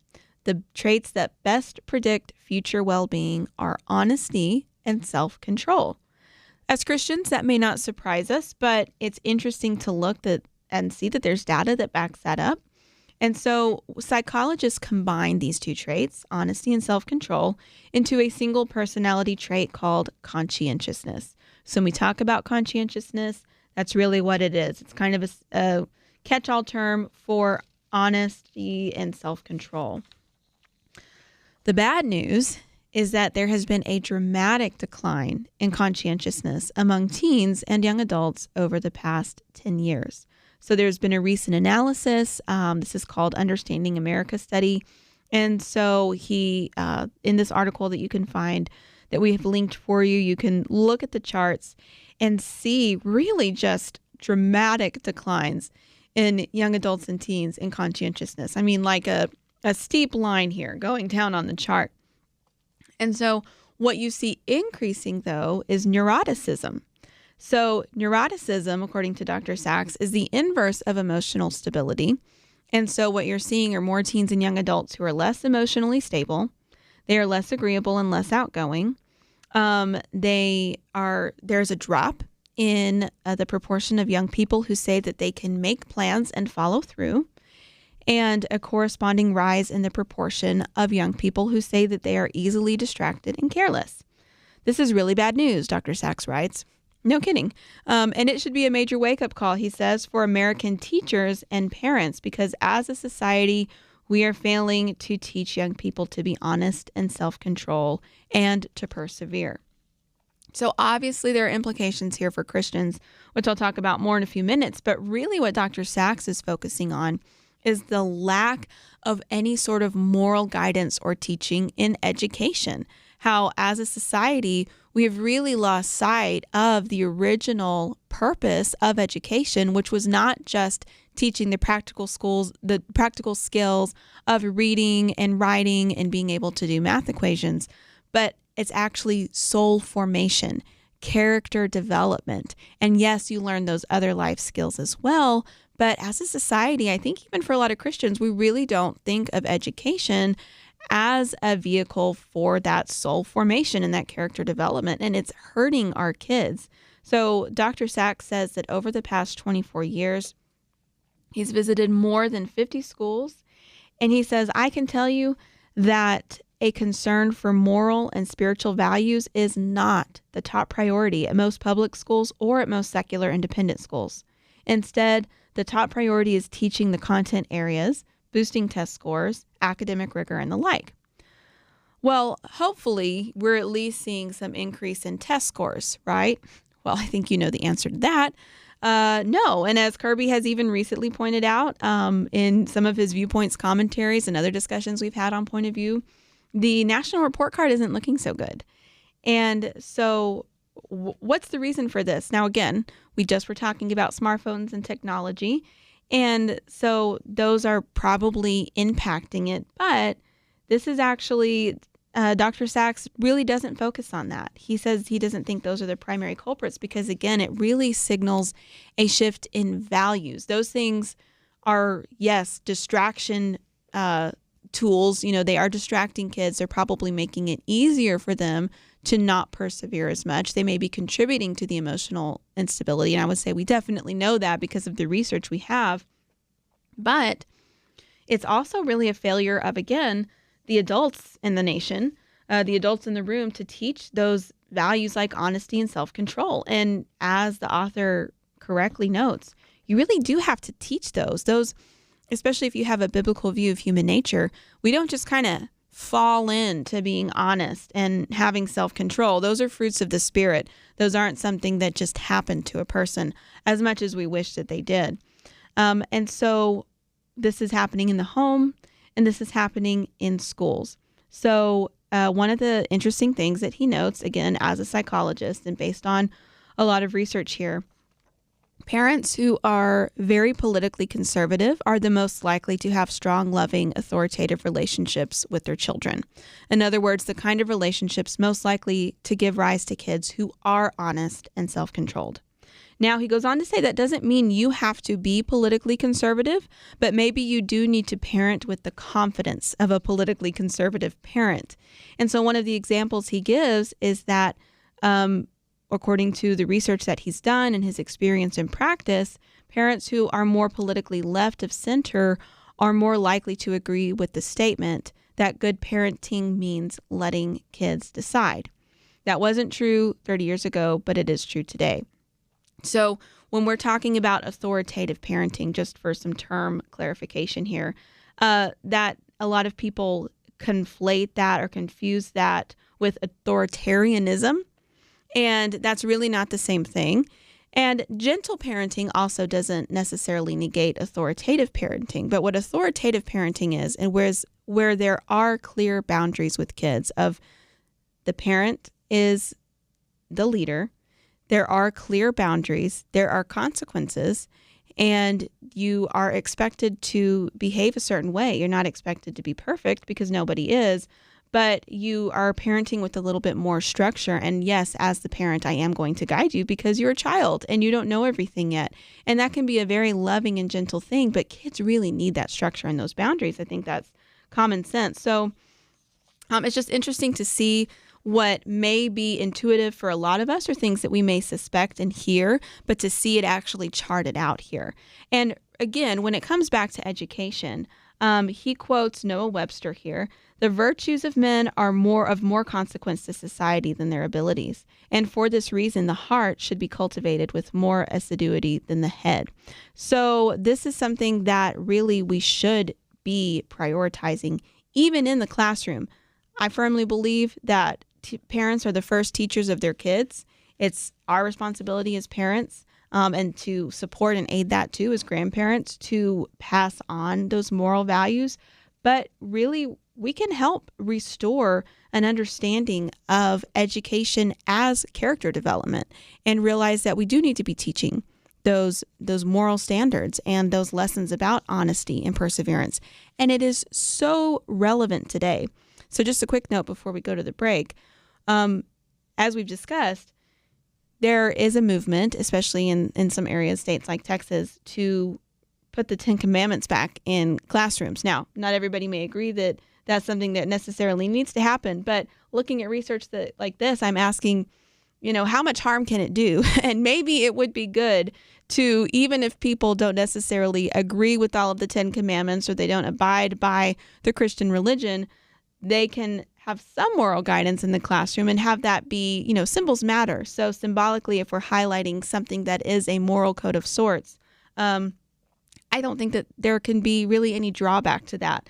Speaker 3: The traits that best predict future well-being are honesty and self-control. As Christians, that may not surprise us, but it's interesting to look and see that there's data that backs that up. And so psychologists combine these two traits, honesty and self-control, into a single personality trait called conscientiousness. So when we talk about conscientiousness, that's really what it is. It's kind of a catch-all term for honesty and self-control. The bad news is that there has been a dramatic decline in conscientiousness among teens and young adults over the past 10 years. So there's been a recent analysis. This is called Understanding America Study. And so he, in this article that you can find that we have linked for you, you can look at the charts and see really just dramatic declines in young adults and teens in conscientiousness. I mean, like a steep line here going down on the chart. And so what you see increasing, though, is neuroticism. So neuroticism, according to Dr. Sachs, is the inverse of emotional stability. And so what you're seeing are more teens and young adults who are less emotionally stable. They are less agreeable and less outgoing. There's a drop in the proportion of young people who say that they can make plans and follow through, and a corresponding rise in the proportion of young people who say that they are easily distracted and careless. This is really bad news, Dr. Sachs writes. No kidding. And it should be a major wake-up call, he says, for American teachers and parents, because as a society, we are failing to teach young people to be honest and self-control and to persevere. So obviously there are implications here for Christians, which I'll talk about more in a few minutes, but really what Dr. Sachs is focusing on is the lack of any sort of moral guidance or teaching in education. How, as a society, we have really lost sight of the original purpose of education, which was not just teaching the practical skills of reading and writing and being able to do math equations, but it's actually soul formation, character development. And yes, you learn those other life skills as well. But as a society, I think even for a lot of Christians, we really don't think of education as a vehicle for that soul formation and that character development, and it's hurting our kids. So Dr. Sachs says that over the past 24 years, he's visited more than 50 schools, and he says, I can tell you that a concern for moral and spiritual values is not the top priority at most public schools or at most secular independent schools. Instead, the top priority is teaching the content areas, boosting test scores, academic rigor, and the like. Well, hopefully, we're at least seeing some increase in test scores, right? Well, I think you know the answer to that. No. And as Kirby has even recently pointed out in some of his Viewpoints commentaries and other discussions we've had on Point of View, the national report card isn't looking so good. And so what's the reason for this? Now, again, we just were talking about smartphones and technology. And so those are probably impacting it. But this is actually, Dr. Sachs really doesn't focus on that. He says he doesn't think those are the primary culprits because, again, it really signals a shift in values. Those things are, yes, distraction tools. You know, they are distracting kids. They're probably making it easier for them to not persevere as much. They may be contributing to the emotional instability. And I would say we definitely know that because of the research we have. But it's also really a failure of, again, the adults in the nation, the adults in the room to teach those values like honesty and self-control. And as the author correctly notes, you really do have to teach those, especially if you have a biblical view of human nature. We don't just kind of fall into being honest and having self-control. Those are fruits of the Spirit. Those aren't something that just happened to a person as much as we wish that they did. And so this is happening in the home, and this is happening in schools. So one of the interesting things that he notes, again, as a psychologist and based on a lot of research here, parents who are very politically conservative are the most likely to have strong, loving, authoritative relationships with their children. In other words, the kind of relationships most likely to give rise to kids who are honest and self-controlled. Now, he goes on to say that doesn't mean you have to be politically conservative, but maybe you do need to parent with the confidence of a politically conservative parent. And so one of the examples he gives is that according to the research that he's done and his experience in practice, parents who are more politically left of center are more likely to agree with the statement that good parenting means letting kids decide. That wasn't true 30 years ago, but it is true today. So when we're talking about authoritative parenting, just for some term clarification here, that a lot of people conflate that or confuse that with authoritarianism. And that's really not the same thing. And gentle parenting also doesn't necessarily negate authoritative parenting. But what authoritative parenting is, and where there are clear boundaries with kids of the parent is the leader, there are clear boundaries, there are consequences, and you are expected to behave a certain way. You're not expected to be perfect because nobody is. But you are parenting with a little bit more structure. And yes, as the parent, I am going to guide you because you're a child and you don't know everything yet. And that can be a very loving and gentle thing, but kids really need that structure and those boundaries. I think that's common sense. So it's just interesting to see what may be intuitive for a lot of us or things that we may suspect and hear, but to see it actually charted out here. And again, when it comes back to education, he quotes Noah Webster here. The virtues of men are of more consequence to society than their abilities. And for this reason, the heart should be cultivated with more assiduity than the head. So this is something that really we should be prioritizing, even in the classroom. I firmly believe that parents are the first teachers of their kids. It's our responsibility as parents and to support and aid that too as grandparents to pass on those moral values. But really, we can help restore an understanding of education as character development and realize that we do need to be teaching those moral standards and those lessons about honesty and perseverance. And it is so relevant today. So just a quick note before we go to the break. As we've discussed, there is a movement, especially in some areas, states like Texas, to put the Ten Commandments back in classrooms. Now, not everybody may agree that that's something that necessarily needs to happen. But looking at research like this, I'm asking, how much harm can it do? And maybe it would be good to, even if people don't necessarily agree with all of the 10 Commandments or they don't abide by the Christian religion, they can have some moral guidance in the classroom and have that be, symbols matter. So symbolically, if we're highlighting something that is a moral code of sorts, I don't think that there can be really any drawback to that.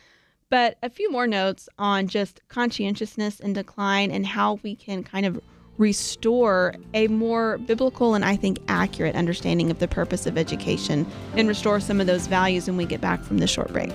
Speaker 3: But a few more notes on just conscientiousness in decline and how we can kind of restore a more biblical and I think accurate understanding of the purpose of education and restore some of those values when we get back from this short break.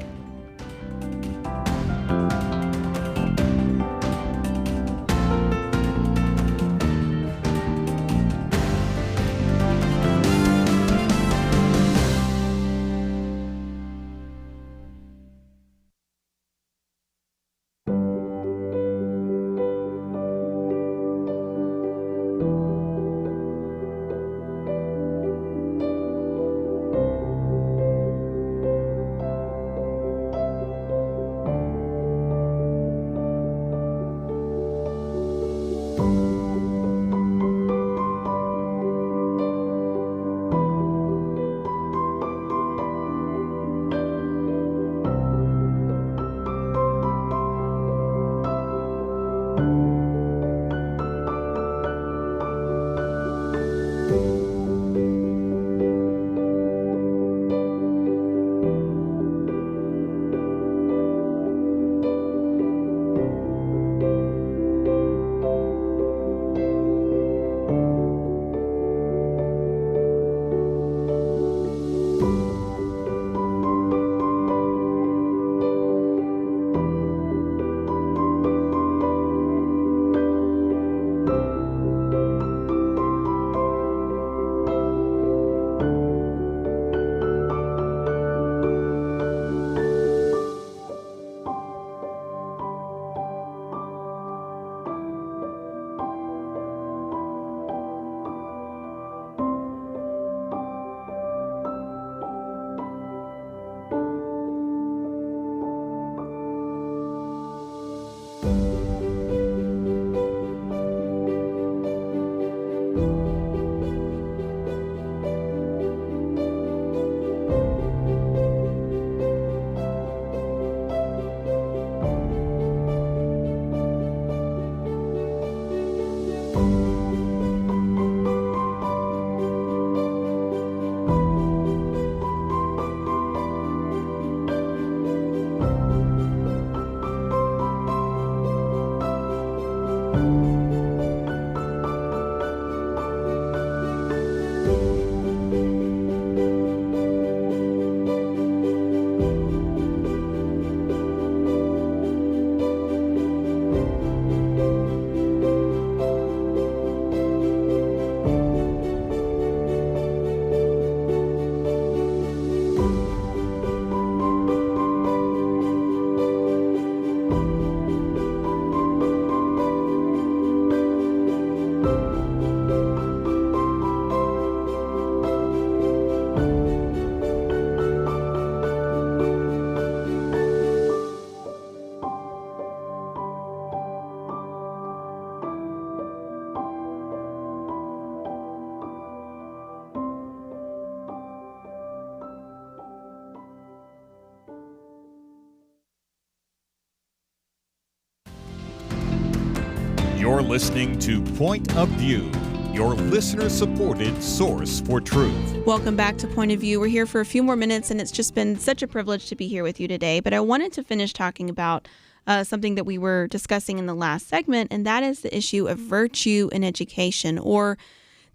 Speaker 2: You're listening to Point of View, your listener-supported source for truth.
Speaker 3: Welcome back to Point of View. We're here for a few more minutes, and it's just been such a privilege to be here with you today. But I wanted to finish talking about something that we were discussing in the last segment, and that is the issue of virtue in education, or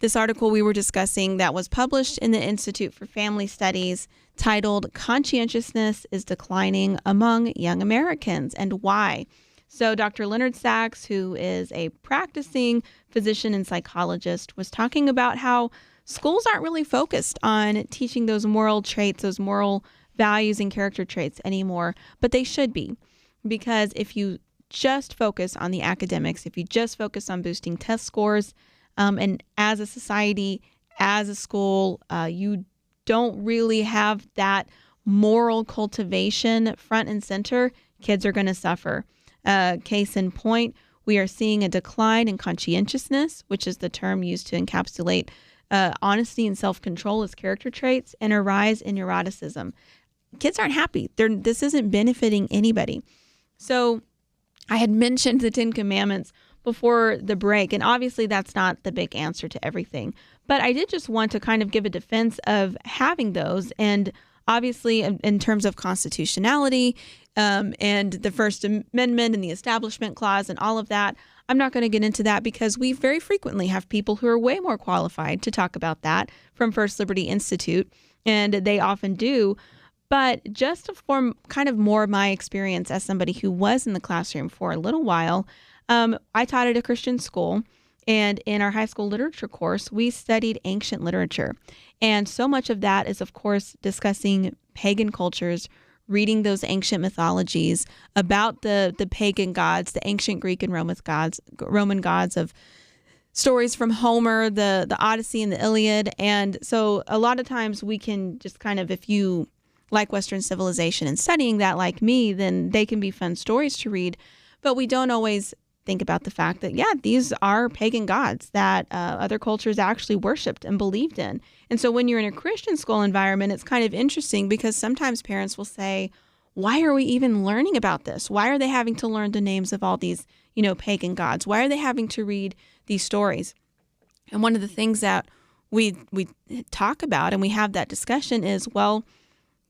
Speaker 3: this article we were discussing that was published in the Institute for Family Studies titled "Conscientiousness is Declining Among Young Americans and Why." So Dr. Leonard Sachs, who is a practicing physician and psychologist, was talking about how schools aren't really focused on teaching those moral traits, those moral values and character traits anymore, but they should be. Because if you just focus on the academics, if you just focus on boosting test scores, and as a society, as a school, you don't really have that moral cultivation front and center, kids are going to suffer. Case in point, we are seeing a decline in conscientiousness, which is the term used to encapsulate honesty and self-control as character traits, and a rise in neuroticism. Kids aren't happy. This isn't benefiting anybody. So I had mentioned the 10 Commandments before the break, and obviously that's not the big answer to everything. But I did just want to kind of give a defense of having those, and obviously in terms of constitutionality and the First Amendment and the Establishment Clause and all of that, I'm not going to get into that because we very frequently have people who are way more qualified to talk about that from First Liberty Institute, and they often do. But just to form kind of more of my experience as somebody who was in the classroom for a little while, I taught at a Christian school, and in our high school literature course, we studied ancient literature. And so much of that is, of course, discussing pagan cultures, reading those ancient mythologies about the pagan gods, the ancient Greek and Roman gods of stories from Homer, the Odyssey and the Iliad. And so a lot of times we can just kind of, if you like Western civilization and studying that like me, then they can be fun stories to read. But we don't always think about the fact that, these are pagan gods that other cultures actually worshipped and believed in. And so when you're in a Christian school environment, it's kind of interesting because sometimes parents will say, why are we even learning about this? Why are they having to learn the names of all these, pagan gods? Why are they having to read these stories? And one of the things that we talk about and we have that discussion is, well,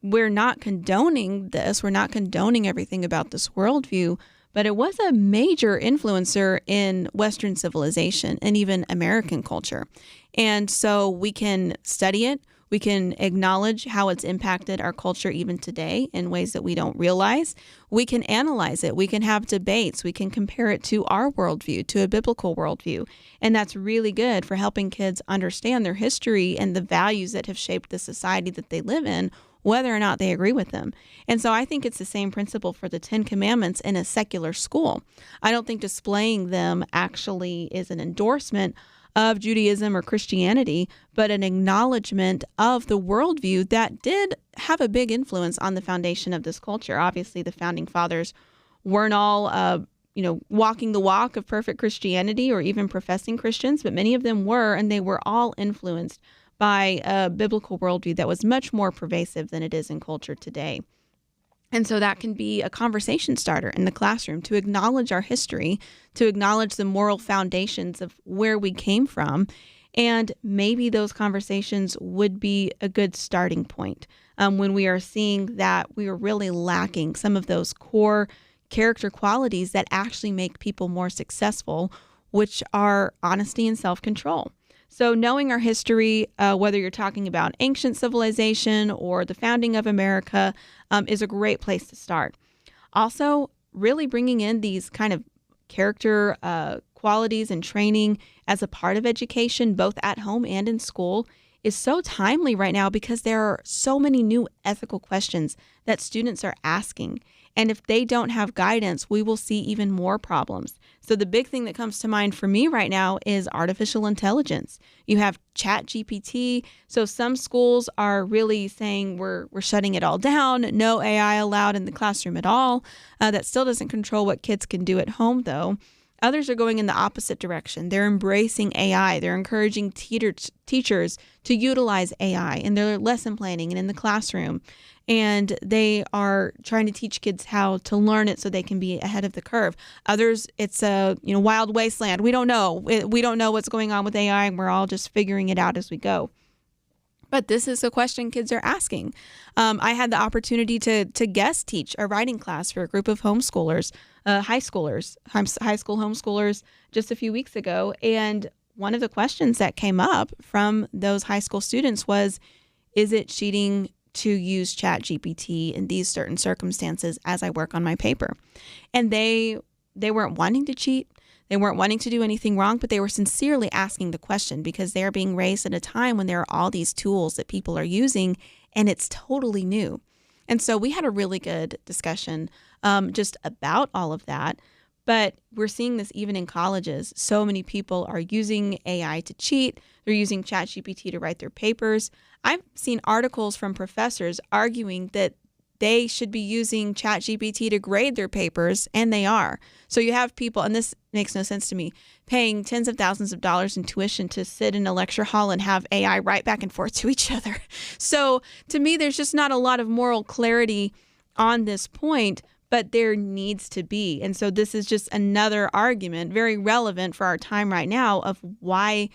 Speaker 3: we're not condoning this. We're not condoning everything about this worldview, but it was a major influencer in Western civilization and even American culture. And so we can study it. We can acknowledge how it's impacted our culture even today in ways that we don't realize. We can analyze it. We can have debates. We can compare it to our worldview, to a biblical worldview. And that's really good for helping kids understand their history and the values that have shaped the society that they live in, whether or not they agree with them. And so I think it's the same principle for the 10 Commandments in a secular school. I don't think displaying them actually is an endorsement of Judaism or Christianity, but an acknowledgement of the worldview that did have a big influence on the foundation of this culture. Obviously, the founding fathers weren't all, walking the walk of perfect Christianity or even professing Christians, but many of them were, and they were all influenced by a biblical worldview that was much more pervasive than it is in culture today. And so that can be a conversation starter in the classroom to acknowledge our history, to acknowledge the moral foundations of where we came from. And maybe those conversations would be a good starting point when we are seeing that we are really lacking some of those core character qualities that actually make people more successful, which are honesty and self-control. So knowing our history, whether you're talking about ancient civilization or the founding of America, is a great place to start. Also, really bringing in these kind of character qualities and training as a part of education, both at home and in school, is so timely right now because there are so many new ethical questions that students are asking. And if they don't have guidance, we will see even more problems. So the big thing that comes to mind for me right now is artificial intelligence. You have ChatGPT. So some schools are really saying we're shutting it all down. No AI allowed in the classroom at all. That still doesn't control what kids can do at home, though. Others are going in the opposite direction. They're embracing AI. They're encouraging teachers to utilize AI in their lesson planning and in the classroom. And they are trying to teach kids how to learn it so they can be ahead of the curve. Others, it's a wild wasteland. We don't know. We don't know what's going on with AI, and we're all just figuring it out as we go. But this is a question kids are asking. I had the opportunity to guest teach a writing class for a group of homeschoolers, high school homeschoolers, just a few weeks ago. And one of the questions that came up from those high school students was, is it cheating to use ChatGPT in these certain circumstances as I work on my paper? And they weren't wanting to cheat. They weren't wanting to do anything wrong, but they were sincerely asking the question because they're being raised at a time when there are all these tools that people are using and it's totally new. And so we had a really good discussion just about all of that. But we're seeing this even in colleges. So many people are using AI to cheat. They're using ChatGPT to write their papers. I've seen articles from professors arguing that they should be using ChatGPT to grade their papers, and they are. So you have people, and this makes no sense to me, paying tens of thousands of dollars in tuition to sit in a lecture hall and have AI write back and forth to each other. So to me, there's just not a lot of moral clarity on this point, but there needs to be. And so this is just another argument, very relevant for our time right now, of why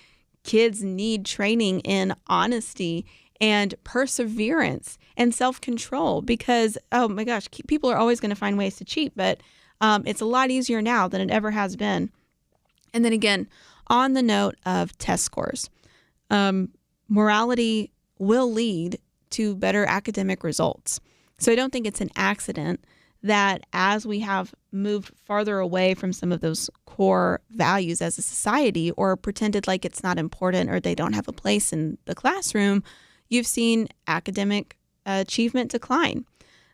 Speaker 3: kids need training in honesty and perseverance and self-control, because, oh my gosh, people are always going to find ways to cheat, but it's a lot easier now than it ever has been. And then again, on the note of test scores, morality will lead to better academic results. So I don't think it's an accident that as we have moved farther away from some of those core values as a society, or pretended like it's not important or they don't have a place in the classroom, you've seen academic achievement decline.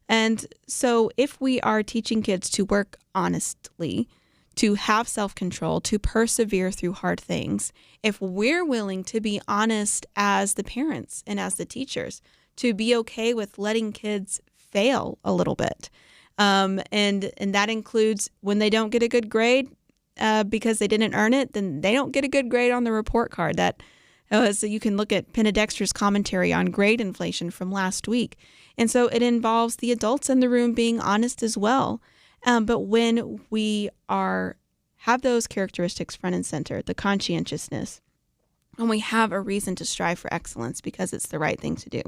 Speaker 3: And so if we are teaching kids to work honestly, to have self-control, to persevere through hard things, if we're willing to be honest as the parents and as the teachers, to be okay with letting kids fail a little bit, and that includes when they don't get a good grade because they didn't earn it, then they don't get a good grade on the report card. So you can look at Penna-Dexter's commentary on grade inflation from last week. And so it involves the adults in the room being honest as well. But when we have those characteristics front and center, the conscientiousness, and we have a reason to strive for excellence because it's the right thing to do.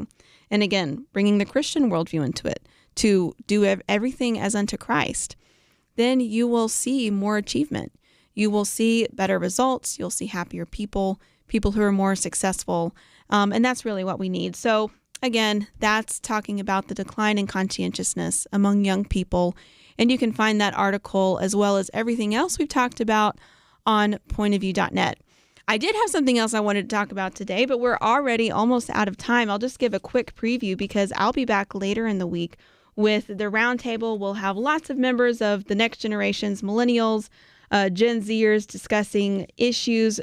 Speaker 3: And again, bringing the Christian worldview into it, to do everything as unto Christ, then you will see more achievement. You will see better results. You'll see happier people who are more successful. And that's really what we need. So again, that's talking about the decline in conscientiousness among young people. And you can find that article as well as everything else we've talked about on pointofview.net. I did have something else I wanted to talk about today, but we're already almost out of time. I'll just give a quick preview because I'll be back later in the week with the roundtable. We'll have lots of members of the next generations, millennials, Gen Zers, discussing issues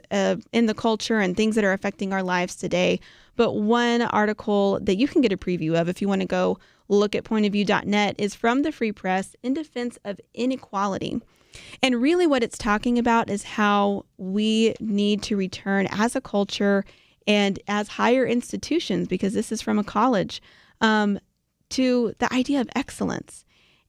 Speaker 3: in the culture and things that are affecting our lives today. But one article that you can get a preview of if you want to go look at pointofview.net is from the Free Press, in defense of inequality. And really what it's talking about is how we need to return as a culture and as higher institutions, because this is from a college, to the idea of excellence.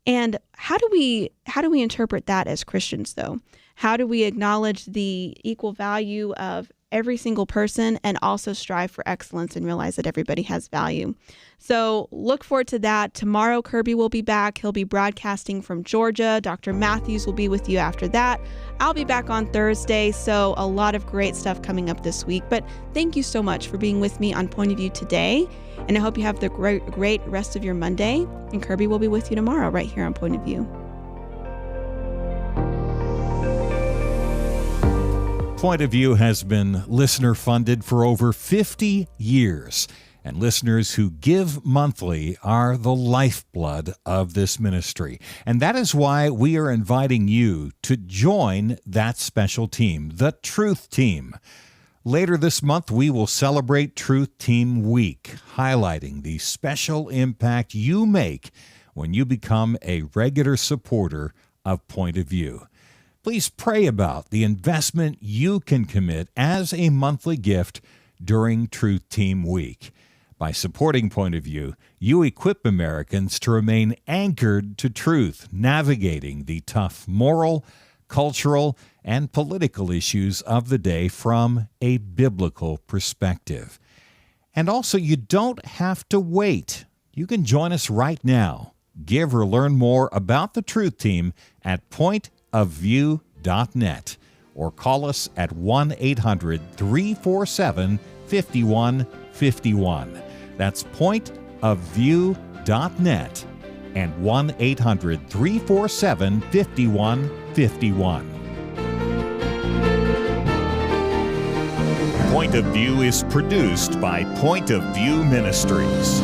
Speaker 3: And how do we interpret that as Christians, though? How do we acknowledge the equal value of every single person and also strive for excellence and realize that everybody has value? So look forward to that. Tomorrow, Kirby will be back. He'll be broadcasting from Georgia. Dr. Matthews will be with you after that. I'll be back on Thursday. So a lot of great stuff coming up this week. But thank you so much for being with me on Point of View today. And I hope you have the great rest of your Monday. And Kirby will be with you tomorrow right here on Point of View.
Speaker 2: Point of View has been listener funded for over 50 years. And listeners who give monthly are the lifeblood of this ministry. And that is why we are inviting you to join that special team, the Truth Team. Later this month, we will celebrate Truth Team Week, highlighting the special impact you make when you become a regular supporter of Point of View. Please pray about the investment you can commit as a monthly gift during Truth Team Week. By supporting Point of View, you equip Americans to remain anchored to truth, navigating the tough moral, cultural, and political issues of the day from a biblical perspective. And also, you don't have to wait. You can join us right now. Give or learn more about the Truth Team at pointofview.net or call us at 1-800-347-5151. That's pointofview.net and 1-800-347-5151. Point of View is produced by Point of View Ministries.